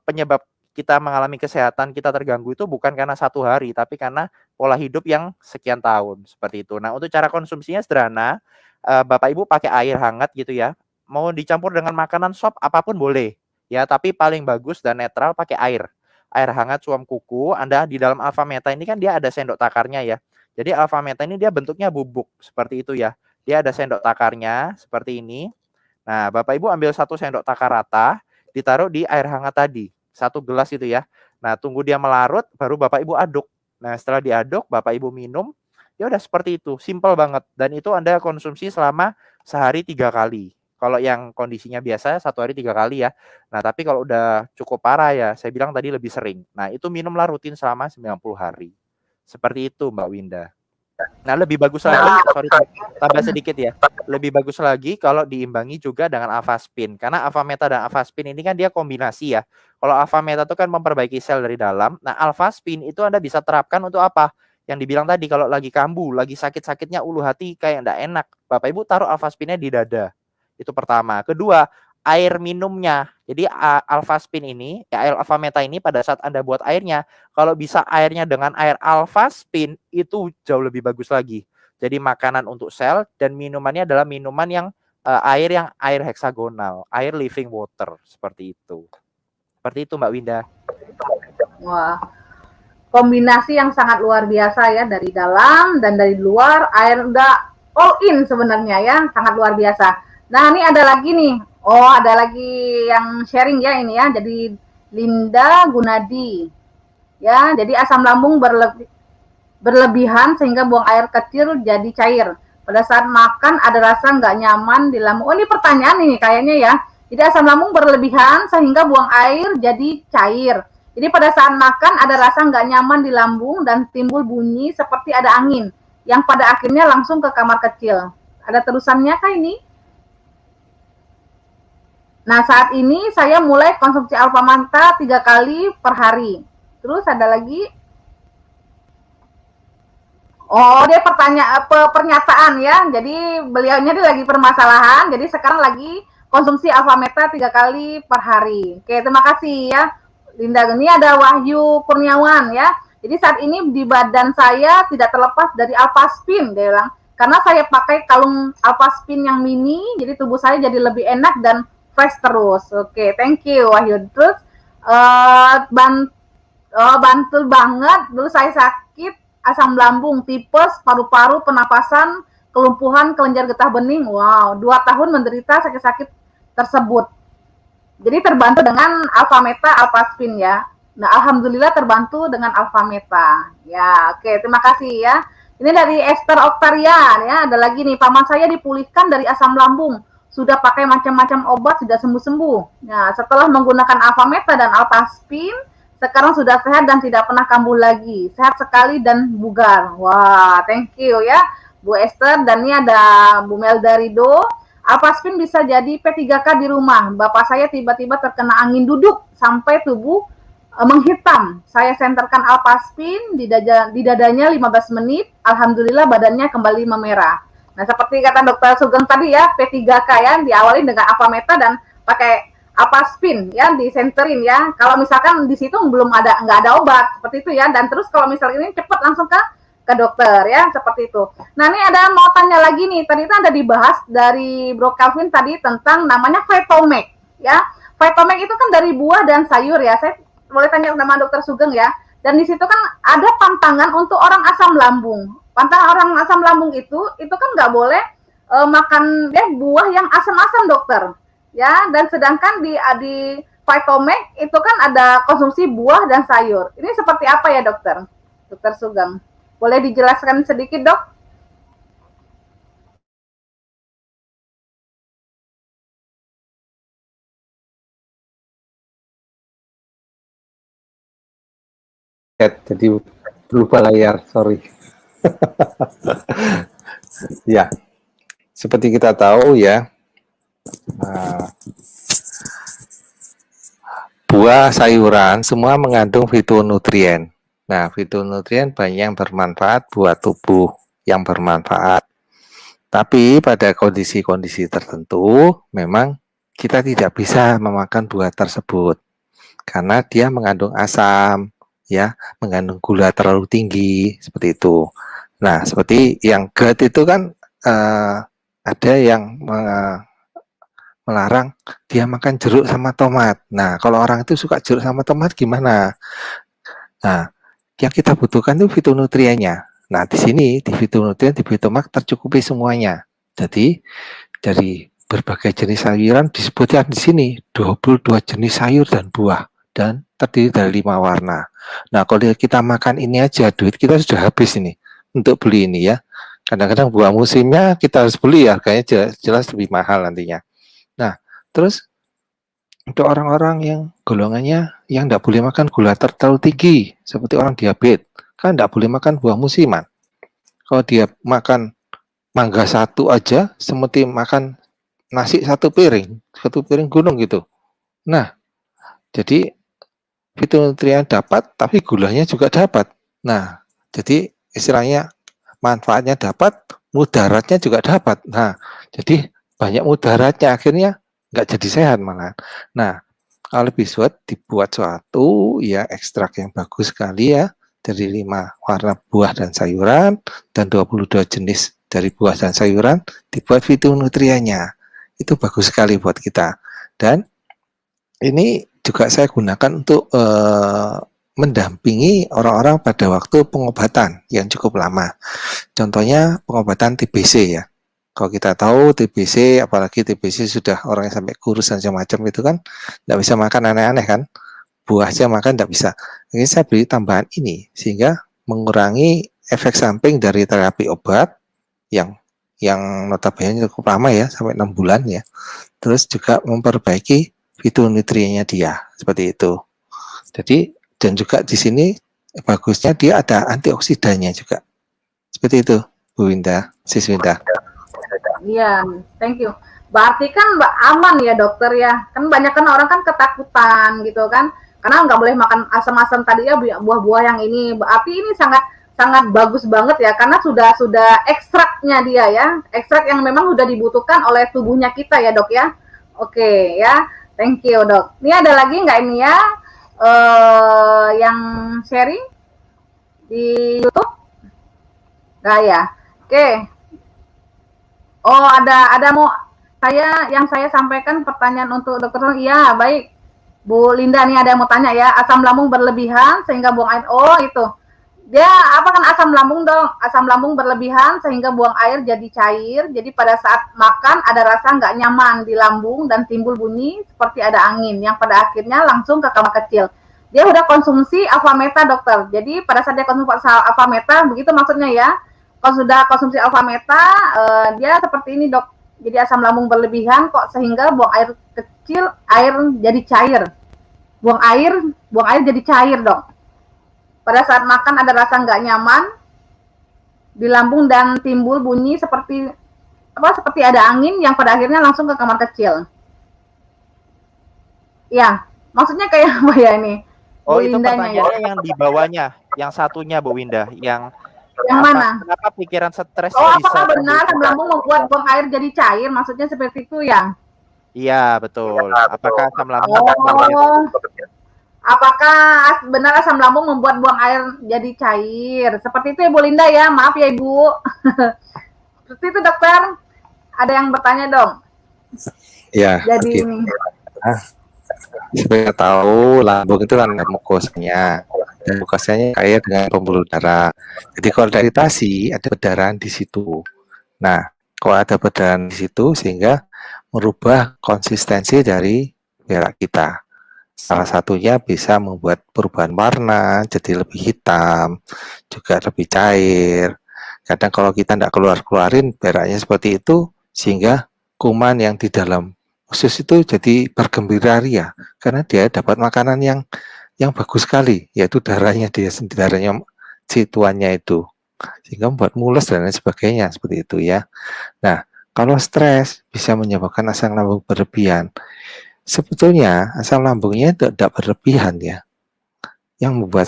penyebab kita mengalami kesehatan kita terganggu itu bukan karena 1 hari, tapi karena pola hidup yang sekian tahun, seperti itu. Nah, untuk cara konsumsinya sederhana, Bapak Ibu pakai air hangat gitu ya, mau dicampur dengan makanan sop apapun boleh ya, tapi paling bagus dan netral pakai air. Air hangat suam kuku, Anda di dalam Alpha Meta ini kan dia ada sendok takarnya ya. Jadi Alpha Meta ini dia bentuknya bubuk seperti itu ya. Dia ada sendok takarnya seperti ini. Nah, Bapak Ibu ambil 1 sendok takar rata, ditaruh di air hangat tadi, 1 gelas itu ya. Nah, tunggu dia melarut, baru Bapak Ibu aduk. Nah, setelah diaduk, Bapak Ibu minum. Ya udah seperti itu, simple banget. Dan itu Anda konsumsi selama sehari 3 kali. Kalau yang kondisinya biasa 1 hari 3 kali ya. Nah, tapi kalau udah cukup parah ya, saya bilang tadi lebih sering. Nah, itu minumlah rutin selama 90 hari. Seperti itu, Mbak Winda. Nah, lebih bagus lagi, sorry tambah sedikit ya. Lebih bagus lagi kalau diimbangi juga dengan Alphaspin. Karena Alpha Meta dan Alphaspin ini kan dia kombinasi ya. Kalau Alpha Meta itu kan memperbaiki sel dari dalam. Nah, Alphaspin itu Anda bisa terapkan untuk apa? Yang dibilang tadi kalau lagi kambuh, lagi sakit-sakitnya ulu hati kayak enggak enak. Bapak Ibu taruh Alphaspinnya di dada. Itu pertama. Kedua, air minumnya. Jadi Alphaspin ini, ya Alpha Meta ini pada saat Anda buat airnya, kalau bisa airnya dengan air Alphaspin itu jauh lebih bagus lagi. Jadi makanan untuk sel dan minumannya adalah minuman yang air heksagonal, air living water seperti itu. Seperti itu Mbak Winda. Wah, kombinasi yang sangat luar biasa ya, dari dalam dan dari luar, air udah all in sebenarnya ya, sangat luar biasa. Nah, ini ada lagi nih. Oh, ada lagi yang sharing ya ini ya. Jadi Linda Gunadi. Ya, jadi asam lambung berlebihan sehingga buang air kecil jadi cair. Pada saat makan ada rasa nggak nyaman di lambung. Oh, ini pertanyaan ini kayaknya ya. Jadi asam lambung berlebihan sehingga buang air jadi cair. Jadi pada saat makan ada rasa nggak nyaman di lambung dan timbul bunyi seperti ada angin yang pada akhirnya langsung ke kamar kecil. Ada terusannya kah ini? Nah, saat ini saya mulai konsumsi Alpha Meta 3 kali per hari. Terus ada lagi. Oh, dia pernyataan ya. Jadi beliaunya dia lagi permasalahan. Jadi sekarang lagi konsumsi Alpha Meta 3 kali per hari. Oke, terima kasih ya. Linda, ini ada Wahyu Kurniawan ya. Jadi saat ini di badan saya tidak terlepas dari Alphaspin, dia bilang. Karena saya pakai kalung Alphaspin yang mini, jadi tubuh saya jadi lebih enak dan fresh terus. Oke, thank you Wahyu. Terus bantu banget. Dulu saya sakit asam lambung, tipes, paru-paru, penapasan, kelumpuhan, kelenjar getah bening. Wow, 2 tahun menderita sakit-sakit tersebut. Jadi terbantu dengan Alpha Meta, Alphaspin ya. Nah, alhamdulillah terbantu dengan Alpha Meta. Ya, oke, terima kasih ya. Ini dari Esther Oktarian ya. Ada lagi nih, paman saya dipulihkan dari asam lambung. Sudah pakai macam-macam obat, sudah sembuh-sembuh. Nah, setelah menggunakan Alpha Meta dan Alphaspin, sekarang sudah sehat dan tidak pernah kambuh lagi. Sehat sekali dan bugar. Wah, thank you ya, Bu Esther. Dan ini ada Bu Melda Rido. Alphaspin bisa jadi P3K di rumah. Bapak saya tiba-tiba terkena angin duduk sampai tubuh menghitam. Saya senterkan Alphaspin di dadanya 15 menit. Alhamdulillah badannya kembali memerah. Nah, seperti kata Dokter Sugeng tadi ya, P3K ya, diawali dengan Alpha Meta dan pakai Alphaspin ya, disenterin ya. Kalau misalkan di situ nggak ada obat seperti itu ya. Dan terus kalau misalnya ini cepat langsung ke dokter ya, seperti itu. Nah, ini ada mau tanya lagi nih. Tadi itu ada dibahas dari Bro Calvin tadi tentang namanya Phytomag ya. Phytomag itu kan dari buah dan sayur ya. Saya boleh tanya nama Dokter Sugeng ya. Dan di situ kan ada pantangan untuk orang asam lambung. Pantangan orang asam lambung itu kan nggak boleh makan buah yang asam-asam dokter. Ya, dan sedangkan di Vitamek itu kan ada konsumsi buah dan sayur. Ini seperti apa ya dokter? Dokter Sugeng, boleh dijelaskan sedikit dok? Jadi lupa layar, sorry. Ya, seperti kita tahu ya, buah, sayuran semua mengandung fitonutrien. Nah, fitonutrien banyak yang bermanfaat buat tubuh, yang bermanfaat. Tapi pada kondisi-kondisi tertentu, memang kita tidak bisa memakan buah tersebut karena dia mengandung asam, ya, mengandung gula terlalu tinggi, seperti itu. Nah, seperti yang GERD itu kan ada yang melarang dia makan jeruk sama tomat. Nah, kalau orang itu suka jeruk sama tomat gimana? Nah, yang kita butuhkan itu fitonutriennya. Nah, di sini di fitonutrien di Vitamak tercukupi semuanya. Jadi dari berbagai jenis sayuran disebutkan di sini 22 jenis sayur dan buah dan terdiri dari 5 warna. Nah, kalau kita makan ini aja duit kita sudah habis ini untuk beli ini ya. Kadang-kadang buah musimnya kita harus beli, harganya jelas lebih mahal nantinya. Nah, terus untuk orang-orang yang golongannya yang tidak boleh makan gula terlalu tinggi, seperti orang diabetes, kan tidak boleh makan buah musiman. Kalau dia makan mangga satu aja, seperti makan nasi satu piring gunung gitu. Nah, jadi fitonutrien dapat, tapi gulanya juga dapat. Nah, jadi istilahnya manfaatnya dapat, mudaratnya juga dapat. Nah, jadi banyak mudaratnya, akhirnya nggak jadi sehat malah. Nah, kalau lebih dibuat suatu ya ekstrak yang bagus sekali ya, dari 5 warna buah dan sayuran dan 22 jenis dari buah dan sayuran, dibuat fitonutriennya. Itu bagus sekali buat kita. Dan ini juga saya gunakan untuk mendampingi orang-orang pada waktu pengobatan yang cukup lama. Contohnya pengobatan TBC ya. Kalau kita tahu TBC, apalagi TBC sudah orang yang sampai kurus dan macam-macam itu kan tidak bisa makan aneh-aneh kan. Buah aja makan tidak bisa. Jadi saya beri tambahan ini sehingga mengurangi efek samping dari terapi obat yang notabene cukup lama ya, sampai 6 bulan ya. Terus juga memperbaiki fitonutriennya dia, seperti itu. Jadi dan juga di sini bagusnya dia ada antioksidannya juga. Seperti itu, Bu Winda, Sis Winda. Iya, thank you. Berarti kan aman ya dokter ya. Kan banyak kan orang kan ketakutan gitu kan. Karena nggak boleh makan asam-asam tadi ya, buah-buah yang ini. Berarti ini sangat bagus banget ya, karena sudah ekstraknya dia ya. Ekstrak yang memang sudah dibutuhkan oleh tubuhnya kita ya dok ya. Oke ya, thank you dok. Ini ada lagi nggak ini ya? Yang sharing di YouTube? Nggak ya? Oke. Oh, ada mau saya sampaikan pertanyaan untuk dokter. Iya, baik. Bu Linda nih ada yang mau tanya ya, asam lambung berlebihan sehingga buang air. Oh, itu. Dia apa kan asam lambung dong? Asam lambung berlebihan sehingga buang air jadi cair. Jadi pada saat makan ada rasa nggak nyaman di lambung dan timbul bunyi seperti ada angin yang pada akhirnya langsung ke kamar kecil. Dia udah konsumsi Avameta dokter. Jadi pada saat dia konsumsi Avameta, begitu maksudnya ya. Kalau sudah konsumsi Avameta, dia seperti ini dok. Jadi asam lambung berlebihan kok sehingga buang air kecil, air jadi cair. Buang air jadi cair dok. Pada saat makan ada rasa nggak nyaman di lambung dan timbul bunyi seperti ada angin yang pada akhirnya langsung ke kamar kecil. Ya, maksudnya kayak apa ya ini? Oh, itu pertanyaannya yang di bawahnya, yang satunya Bu Winda, yang mana? Kenapa pikiran stres? Oh, apakah benar asam lambung membuat buang air jadi cair? Maksudnya seperti itu ya? Iya, betul. Apakah asam lambung? Apakah benar asam lambung membuat buang air jadi cair? Seperti itu Ibu Linda ya, maaf ya Ibu. Seperti itu dokter. Ada yang bertanya dong? Ya. Jadi ini. Supaya tahu lambung itu kan mukosanya. dan mukosanya kaya dengan pembuluh darah. Jadi kalau ada iritasi, ada perdarahan di situ. Nah, kalau ada perdarahan di situ sehingga merubah konsistensi dari berak kita. Salah satunya bisa membuat perubahan warna, jadi lebih hitam, juga lebih cair. Kadang kalau kita tidak keluarin beraknya seperti itu, sehingga kuman yang di dalam usus itu jadi bergembira ria, karena dia dapat makanan yang bagus sekali, yaitu darahnya dia sendiri, darahnya si tuannya itu, sehingga membuat mules dan lain sebagainya, seperti itu ya. Nah, kalau stres bisa menyebabkan asam lambung berlebihan. Sebetulnya asam lambungnya tidak berlebihan ya. Yang membuat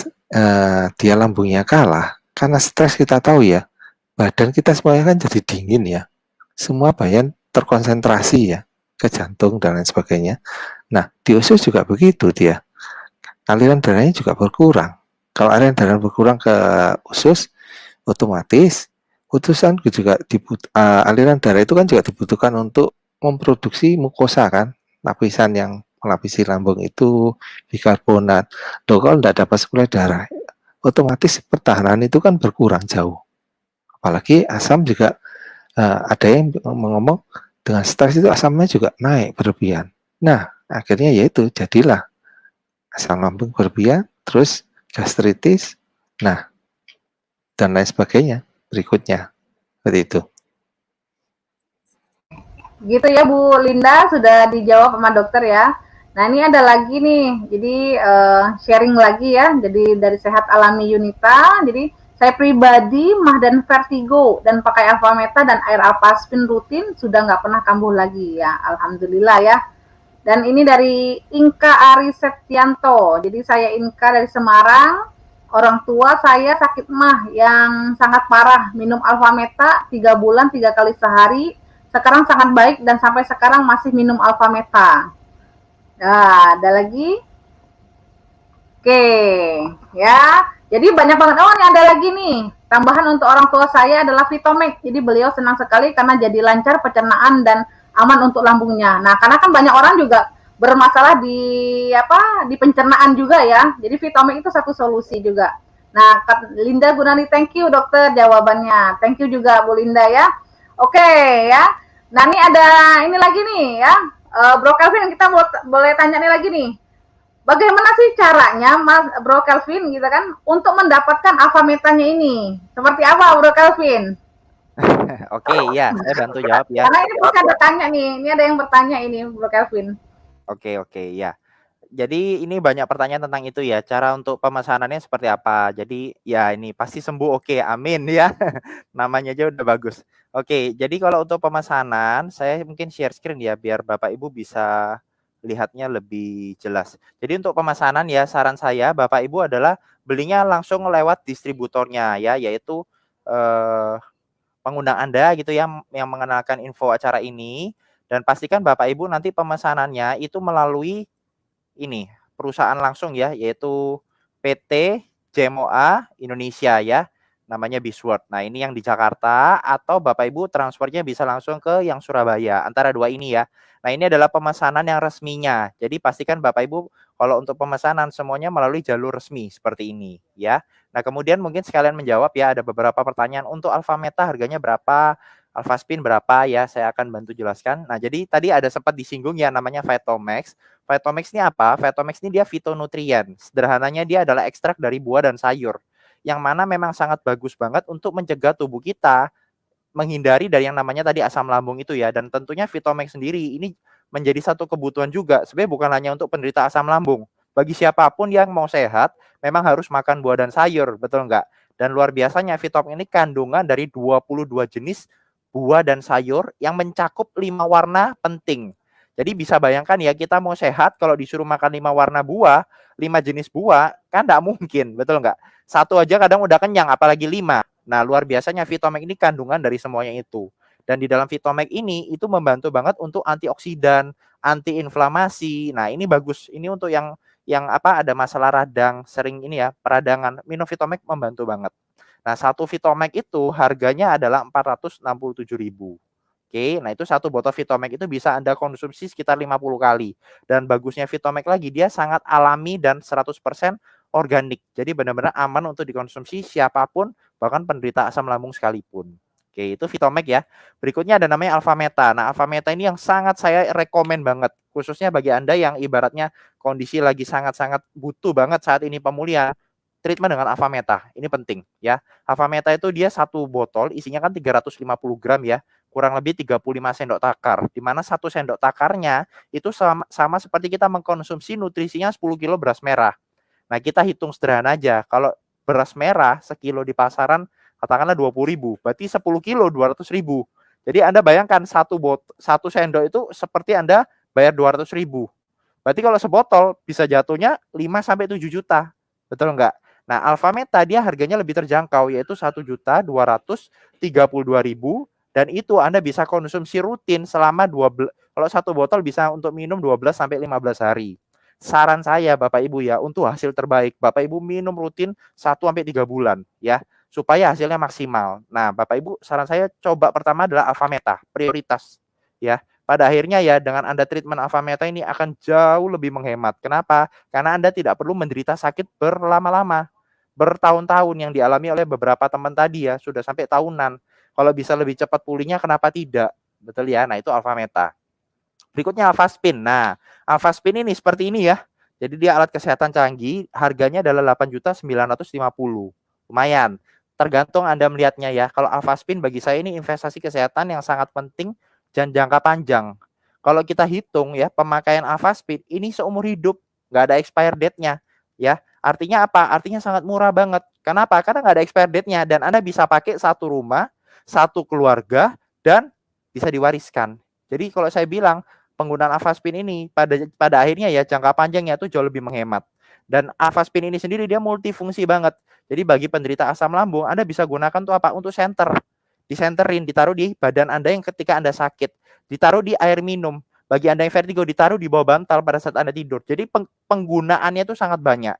dia lambungnya kalah karena stres, kita tahu ya, badan kita semuanya kan jadi dingin ya. Semua bagian terkonsentrasi ya ke jantung dan lain sebagainya. Nah, di usus juga begitu dia. Aliran darahnya juga berkurang. Kalau aliran darah berkurang ke usus, otomatis aliran darah itu kan juga dibutuhkan untuk memproduksi mukosa kan, lapisan yang melapisi lambung itu, bikarbonat. Kalau tidak dapat suplai darah, otomatis pertahanan itu kan berkurang jauh. Apalagi asam juga, ada yang ngomong dengan stres itu asamnya juga naik berlebihan. Nah, akhirnya yaitu jadilah asam lambung berlebihan, terus gastritis, nah, dan lain sebagainya berikutnya. Seperti itu. Gitu ya Bu Linda, sudah dijawab sama dokter ya. Nah ini ada lagi nih, jadi sharing lagi ya, jadi dari Sehat Alami Yunita, jadi saya pribadi mah dan vertigo dan pakai Alfameta dan air Alpaspin rutin sudah nggak pernah kambuh lagi ya, alhamdulillah ya. Dan ini dari Inka Ari Septianto, jadi saya Inka dari Semarang, orang tua saya sakit mah yang sangat parah, minum Alfameta 3 bulan 3 kali sehari, sekarang sangat baik dan sampai sekarang masih minum Alfameta. Nah, ada lagi. Oke, ya. Jadi banyak banget. Oh, ini ada lagi nih. Tambahan untuk orang tua saya adalah Vitomex. Jadi beliau senang sekali karena jadi lancar pencernaan dan aman untuk lambungnya. Nah, karena kan banyak orang juga bermasalah di pencernaan juga ya. Jadi Vitomex itu satu solusi juga. Nah, Linda Gunani, thank you dokter jawabannya. Thank you juga Bu Linda ya. Oke ya. Nah ini ada ini lagi nih ya, Bro Kelvin, kita boleh tanya nih lagi nih. Bagaimana sih caranya Mas Bro Kelvin gitu kan untuk mendapatkan Alfametanya ini? Seperti apa Bro Kelvin? Oke, ya, saya bantu jawab ya. Karena ini pasti ada tanya nih, ini ada yang bertanya ini Bro Kelvin. Oke, ya. Jadi ini banyak pertanyaan tentang itu ya, cara untuk pemesanannya seperti apa. Jadi ya ini pasti sembuh, oke, amin ya. Namanya aja udah bagus. Oke, jadi kalau untuk pemesanan, saya mungkin share screen ya, biar Bapak Ibu bisa lihatnya lebih jelas. Jadi untuk pemesanan ya, saran saya Bapak Ibu adalah belinya langsung lewat distributornya ya, yaitu pengundang Anda gitu ya, yang mengenalkan info acara ini. Dan pastikan Bapak Ibu nanti pemesanannya itu melalui ini perusahaan langsung ya, yaitu PT JMOA Indonesia ya, namanya Bisword. Nah ini yang di Jakarta, atau Bapak Ibu transfernya bisa langsung ke yang Surabaya, antara dua ini ya. Nah ini adalah pemesanan yang resminya, jadi pastikan Bapak Ibu kalau untuk pemesanan semuanya melalui jalur resmi seperti ini ya. Nah kemudian mungkin sekalian menjawab ya, ada beberapa pertanyaan. Untuk Alfameta harganya berapa, Alfaspin berapa ya, saya akan bantu jelaskan. Nah jadi tadi ada sempat disinggung ya, namanya Vitomex. Vitomex ini apa? Vitomex ini dia fitonutrien. Sederhananya dia adalah ekstrak dari buah dan sayur, yang mana memang sangat bagus banget untuk mencegah tubuh kita menghindari dari yang namanya tadi asam lambung itu ya. Dan tentunya Vitomex sendiri ini menjadi satu kebutuhan juga. Sebenarnya bukan hanya untuk penderita asam lambung. Bagi siapapun yang mau sehat, memang harus makan buah dan sayur, betul nggak? Dan luar biasanya Vitomex ini kandungan dari 22 jenis buah dan sayur yang mencakup 5 warna penting. Jadi bisa bayangkan ya, kita mau sehat kalau disuruh makan 5 warna buah, 5 jenis buah, kan nggak mungkin, betul nggak? Satu aja kadang udah kenyang, apalagi 5. Nah, luar biasanya Vitomex ini kandungan dari semuanya itu. Dan di dalam Vitomex ini, itu membantu banget untuk antioksidan, antiinflamasi. Nah, ini bagus. Ini untuk yang ada masalah radang, sering ini ya, peradangan. Minum Vitomex membantu banget. Nah, satu Vitomex itu harganya adalah 467.000. Oke, nah itu satu botol Vitomex itu bisa Anda konsumsi sekitar 50 kali. Dan bagusnya Vitomex lagi, dia sangat alami dan 100% organik. Jadi benar-benar aman untuk dikonsumsi siapapun, bahkan penderita asam lambung sekalipun. Oke, itu Vitomek ya. Berikutnya ada namanya Alfameta. Nah, Alfameta ini yang sangat saya rekomen banget, khususnya bagi Anda yang ibaratnya kondisi lagi sangat-sangat butuh banget saat ini pemulihan. Treatment dengan Alfameta, ini penting ya. Alfameta itu dia satu botol, isinya kan 350 gram ya, kurang lebih 35 sendok takar, di mana 1 sendok takarnya itu sama seperti kita mengkonsumsi nutrisinya 10 kilo beras merah. Nah, kita hitung sederhana aja, kalau beras merah sekilo di pasaran katakanlah 20.000, berarti 10 kilo 200.000. Jadi Anda bayangkan satu sendok itu seperti Anda bayar 200.000. Berarti kalau sebotol bisa jatuhnya 5 sampai 7 juta. Betul enggak? Nah, Alfameta dia harganya lebih terjangkau, yaitu 1.232.000, dan itu Anda bisa konsumsi rutin selama 12, kalau satu botol bisa untuk minum 12 sampai 15 hari. Saran saya Bapak Ibu ya, untuk hasil terbaik Bapak Ibu minum rutin 1 sampai 3 bulan ya, supaya hasilnya maksimal. Nah, Bapak Ibu, saran saya coba pertama adalah Alfameta, prioritas ya. Pada akhirnya ya dengan Anda treatment Alfameta ini akan jauh lebih menghemat. Kenapa? Karena Anda tidak perlu menderita sakit berlama-lama, bertahun-tahun yang dialami oleh beberapa teman tadi ya, sudah sampai tahunan. Kalau bisa lebih cepat pulihnya, kenapa tidak? Betul ya. Nah, itu Alfameta. Berikutnya Alfaspin. Nah, Alfaspin ini seperti ini ya. Jadi dia alat kesehatan canggih, harganya adalah 8.950. Lumayan. Tergantung Anda melihatnya ya. Kalau Alfaspin bagi saya ini investasi kesehatan yang sangat penting dan jangka panjang. Kalau kita hitung ya, pemakaian Alfaspin ini seumur hidup, nggak ada expire date-nya ya. Artinya apa? Artinya sangat murah banget. Kenapa? Karena nggak ada expire date-nya dan Anda bisa pakai satu rumah, satu keluarga, dan bisa diwariskan. Jadi kalau saya bilang penggunaan Alfaspin ini pada akhirnya ya jangka panjangnya itu jauh lebih menghemat. Dan Alfaspin ini sendiri dia multifungsi banget. Jadi bagi penderita asam lambung, Anda bisa gunakan tuh apa? Untuk center. Disenterin, ditaruh di badan Anda yang ketika Anda sakit. Ditaruh di air minum. Bagi Anda yang vertigo, ditaruh di bawah bantal pada saat Anda tidur. Jadi penggunaannya itu sangat banyak.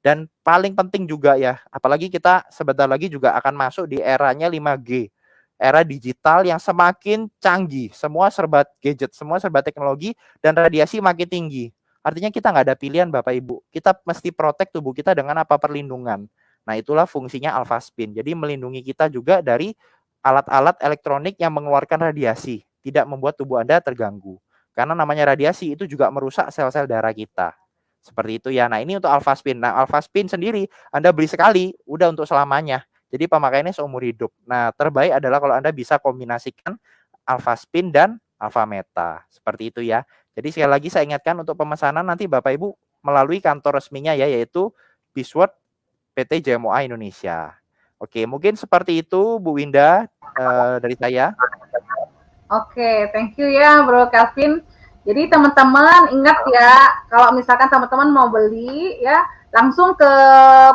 Dan paling penting juga ya, apalagi kita sebentar lagi juga akan masuk di eranya 5G. Era digital yang semakin canggih, semua serba gadget, semua serba teknologi, dan radiasi makin tinggi. Artinya kita nggak ada pilihan Bapak Ibu. Kita mesti protect tubuh kita dengan apa? Perlindungan. Nah, itulah fungsinya Alfaspin. Jadi melindungi kita juga dari alat-alat elektronik yang mengeluarkan radiasi, tidak membuat tubuh Anda terganggu. Karena namanya radiasi itu juga merusak sel-sel darah kita. Seperti itu ya. Nah, ini untuk Alfaspin. Nah, Alfaspin sendiri Anda beli sekali, udah untuk selamanya. Jadi pemakaiannya seumur hidup. Nah, terbaik adalah kalau Anda bisa kombinasikan Alfaspin dan Alfameta. Seperti itu ya. Jadi sekali lagi saya ingatkan untuk pemesanan nanti Bapak Ibu melalui kantor resminya ya, yaitu Bisword PT JMOA Indonesia. Oke, mungkin seperti itu Bu Winda dari saya. Oke, thank you ya Bro Calvin. Jadi teman-teman ingat ya, kalau misalkan teman-teman mau beli ya, langsung ke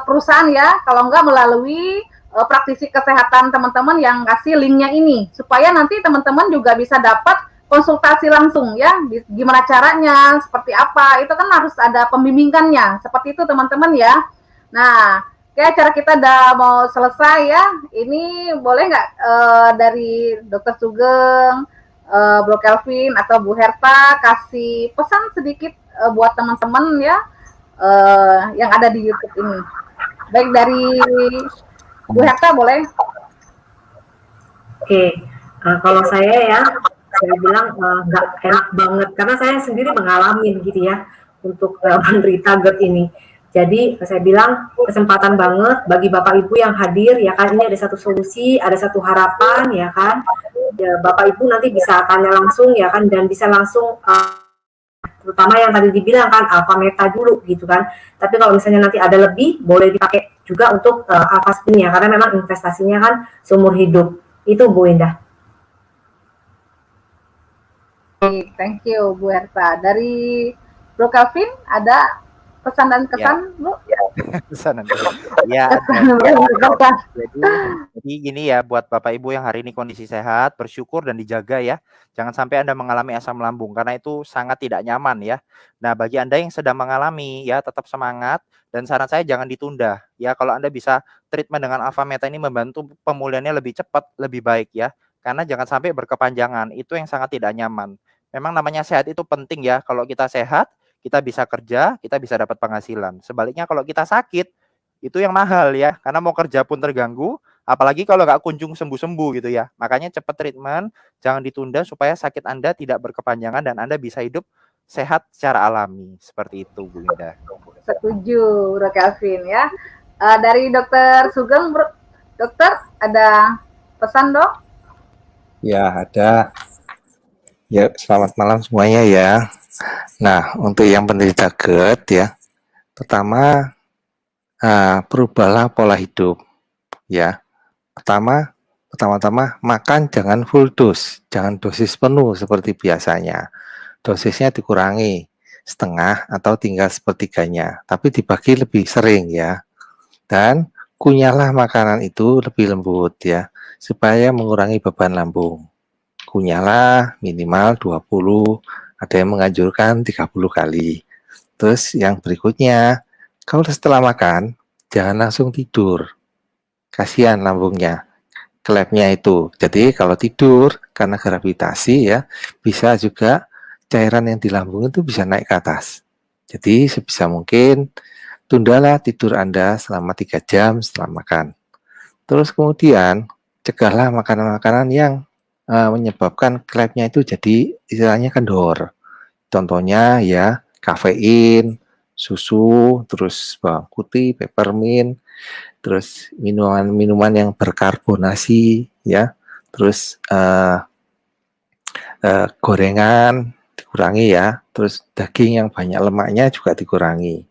perusahaan ya, kalau enggak melalui praktisi kesehatan teman-teman yang kasih linknya ini, supaya nanti teman-teman juga bisa dapat konsultasi langsung ya, gimana caranya, seperti apa, itu kan harus ada pembimbingannya, seperti itu teman-teman ya. Nah, kayak acara kita udah mau selesai ya, ini boleh nggak dari Dr. Sugeng, Bro Calvin atau Bu Herta kasih pesan sedikit buat teman-teman ya yang ada di YouTube ini. Baik dari Bu Herta boleh. Oke, kalau saya bilang nggak enak banget karena saya sendiri mengalami gitu ya untuk penderita GERD ini. Jadi saya bilang kesempatan banget bagi Bapak Ibu yang hadir ya kan, ini ada satu solusi, ada satu harapan ya kan. Ya, Bapak Ibu nanti bisa tanya langsung ya kan, dan bisa langsung terutama yang tadi dibilang kan Alfameta dulu gitu kan. Tapi kalau misalnya nanti ada lebih boleh dipakai juga untuk Alfaspin ya, karena memang investasinya kan seumur hidup. Itu Bu Indah. Thank you Bu Herta. Dari Bro Calvin ada pesan dan kesan, Bu? Pesan dan kesan. Ya. Jadi gini ya, buat Bapak Ibu yang hari ini kondisi sehat, bersyukur dan dijaga ya. Jangan sampai Anda mengalami asam lambung karena itu sangat tidak nyaman ya. Nah, bagi Anda yang sedang mengalami ya, tetap semangat dan saran saya jangan ditunda. Ya, kalau Anda bisa treatment dengan Alfameta ini membantu pemulihannya lebih cepat, lebih baik ya. Karena jangan sampai berkepanjangan, itu yang sangat tidak nyaman. Memang namanya sehat itu penting ya. Kalau kita sehat, kita bisa kerja, kita bisa dapat penghasilan. Sebaliknya kalau kita sakit, itu yang mahal ya, karena mau kerja pun terganggu, apalagi kalau nggak kunjung sembuh-sembuh gitu ya. Makanya cepat treatment, jangan ditunda supaya sakit Anda tidak berkepanjangan dan Anda bisa hidup sehat secara alami. Seperti itu, Bu Linda. Setuju, Bro Kelvin ya. Dari Dokter Sugeng, Bro, Dokter ada pesan dok? Ya, ada. Ya, selamat malam semuanya ya. Nah, untuk yang penderita GERD ya, pertama perubahlah pola hidup ya. Pertama-tama makan jangan full dose, jangan dosis penuh seperti biasanya. Dosisnya dikurangi setengah atau tinggal sepertiganya, tapi dibagi lebih sering ya. Dan kunyahlah makanan itu lebih lembut ya, supaya mengurangi beban lambung. Kunyahlah minimal 20, ada yang menganjurkan 30 kali. Terus yang berikutnya, kalau setelah makan, jangan langsung tidur. Kasihan lambungnya, klepnya itu. Jadi kalau tidur, karena gravitasi ya, bisa juga cairan yang di lambung itu bisa naik ke atas. Jadi sebisa mungkin, tundalah tidur Anda selama 3 jam setelah makan. Terus kemudian, cegahlah makanan-makanan yang menyebabkan klepnya itu jadi istilahnya kendor. Contohnya ya, kafein, susu, terus bawang putih, peppermint, terus minuman-minuman yang berkarbonasi ya, terus gorengan dikurangi ya, terus daging yang banyak lemaknya juga dikurangi.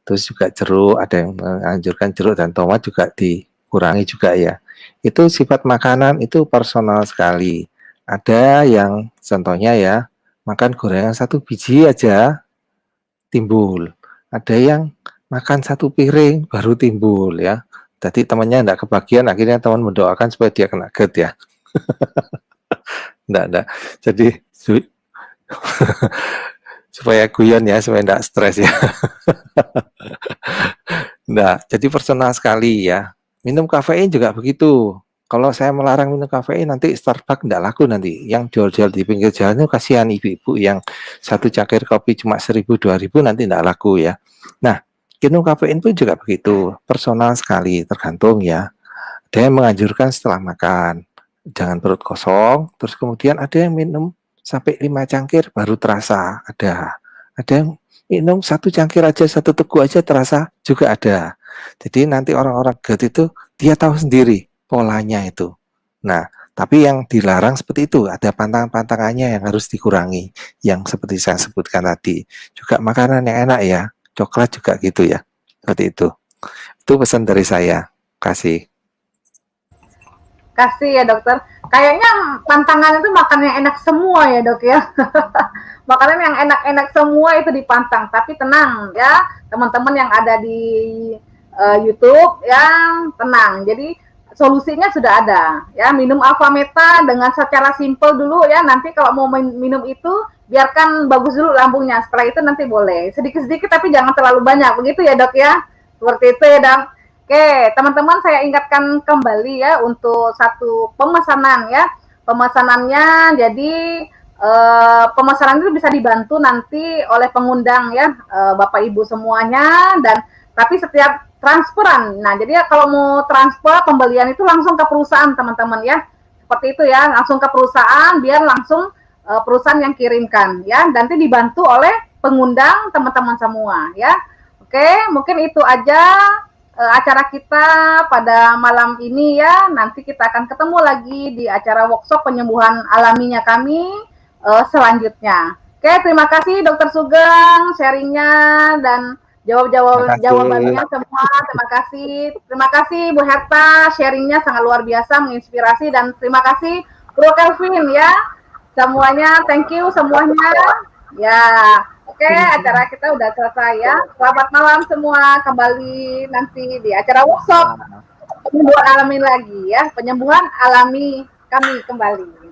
Terus juga jeruk, ada yang menganjurkan jeruk dan tomat juga dikurangi juga ya. Itu sifat makanan itu personal sekali. Ada yang contohnya ya, makan gorengan 1 biji aja timbul. Ada yang makan 1 piring baru timbul ya. Jadi temannya enggak kebagian, akhirnya teman mendoakan supaya dia kena GERD ya. Enggak. Jadi supaya guyon ya, supaya enggak stres ya. Nah, jadi personal sekali ya. Minum kafein juga begitu. Kalau saya melarang minum kafein, nanti Starbucks enggak laku nanti. Yang jual-jual di pinggir jalan itu kasihan ibu-ibu yang 1 cangkir kopi cuma 1.000, 2.000 nanti enggak laku ya. Nah, minum kafein pun juga begitu. Personal sekali, tergantung ya. Ada yang menganjurkan setelah makan. Jangan perut kosong. Terus kemudian ada yang minum sampai 5 cangkir baru terasa. Ada yang minum 1 cangkir aja, 1 teguk aja terasa juga ada. Jadi nanti orang-orang GERD itu dia tahu sendiri polanya itu. Nah, tapi yang dilarang seperti itu, ada pantangan-pantangannya yang harus dikurangi. Yang seperti saya sebutkan tadi. Juga makanan yang enak ya, coklat juga gitu ya. Seperti itu. Itu pesan dari saya. Kasih. Kasih ya dokter. Kayaknya pantangan itu makan yang enak semua ya dok ya. Makanan yang enak-enak semua itu dipantang. Tapi tenang ya, teman-teman yang ada di YouTube yang tenang. Jadi solusinya sudah ada ya. Minum Alfameta dengan secara simple dulu ya. Nanti kalau mau minum itu biarkan bagus dulu lambungnya. Setelah itu nanti boleh sedikit-sedikit tapi jangan terlalu banyak. Begitu ya dok ya. Seperti itu ya dok. Oke, teman-teman saya ingatkan kembali ya untuk satu pemesanan ya. Pemesanannya jadi pemesanan itu bisa dibantu nanti oleh pengundang ya, Bapak Ibu semuanya, dan tapi setiap transferan. Nah, jadi ya kalau mau transfer pembelian itu langsung ke perusahaan teman-teman ya. Seperti itu ya, langsung ke perusahaan biar langsung perusahaan yang kirimkan ya. Nanti dibantu oleh pengundang teman-teman semua ya. Oke, mungkin itu aja acara kita pada malam ini ya. Nanti kita akan ketemu lagi di acara workshop penyembuhan alaminya kami selanjutnya. Oke, terima kasih Dokter Sugeng sharingnya dan jawabannya semua. Terima kasih Bu Herta, sharingnya sangat luar biasa, menginspirasi, dan terima kasih Bro Kelvin ya. Semuanya, thank you semuanya. Ya, oke, acara kita udah selesai ya. Selamat malam semua, kembali nanti di acara workshop penyembuhan alami lagi ya. Penyembuhan alami kami kembali.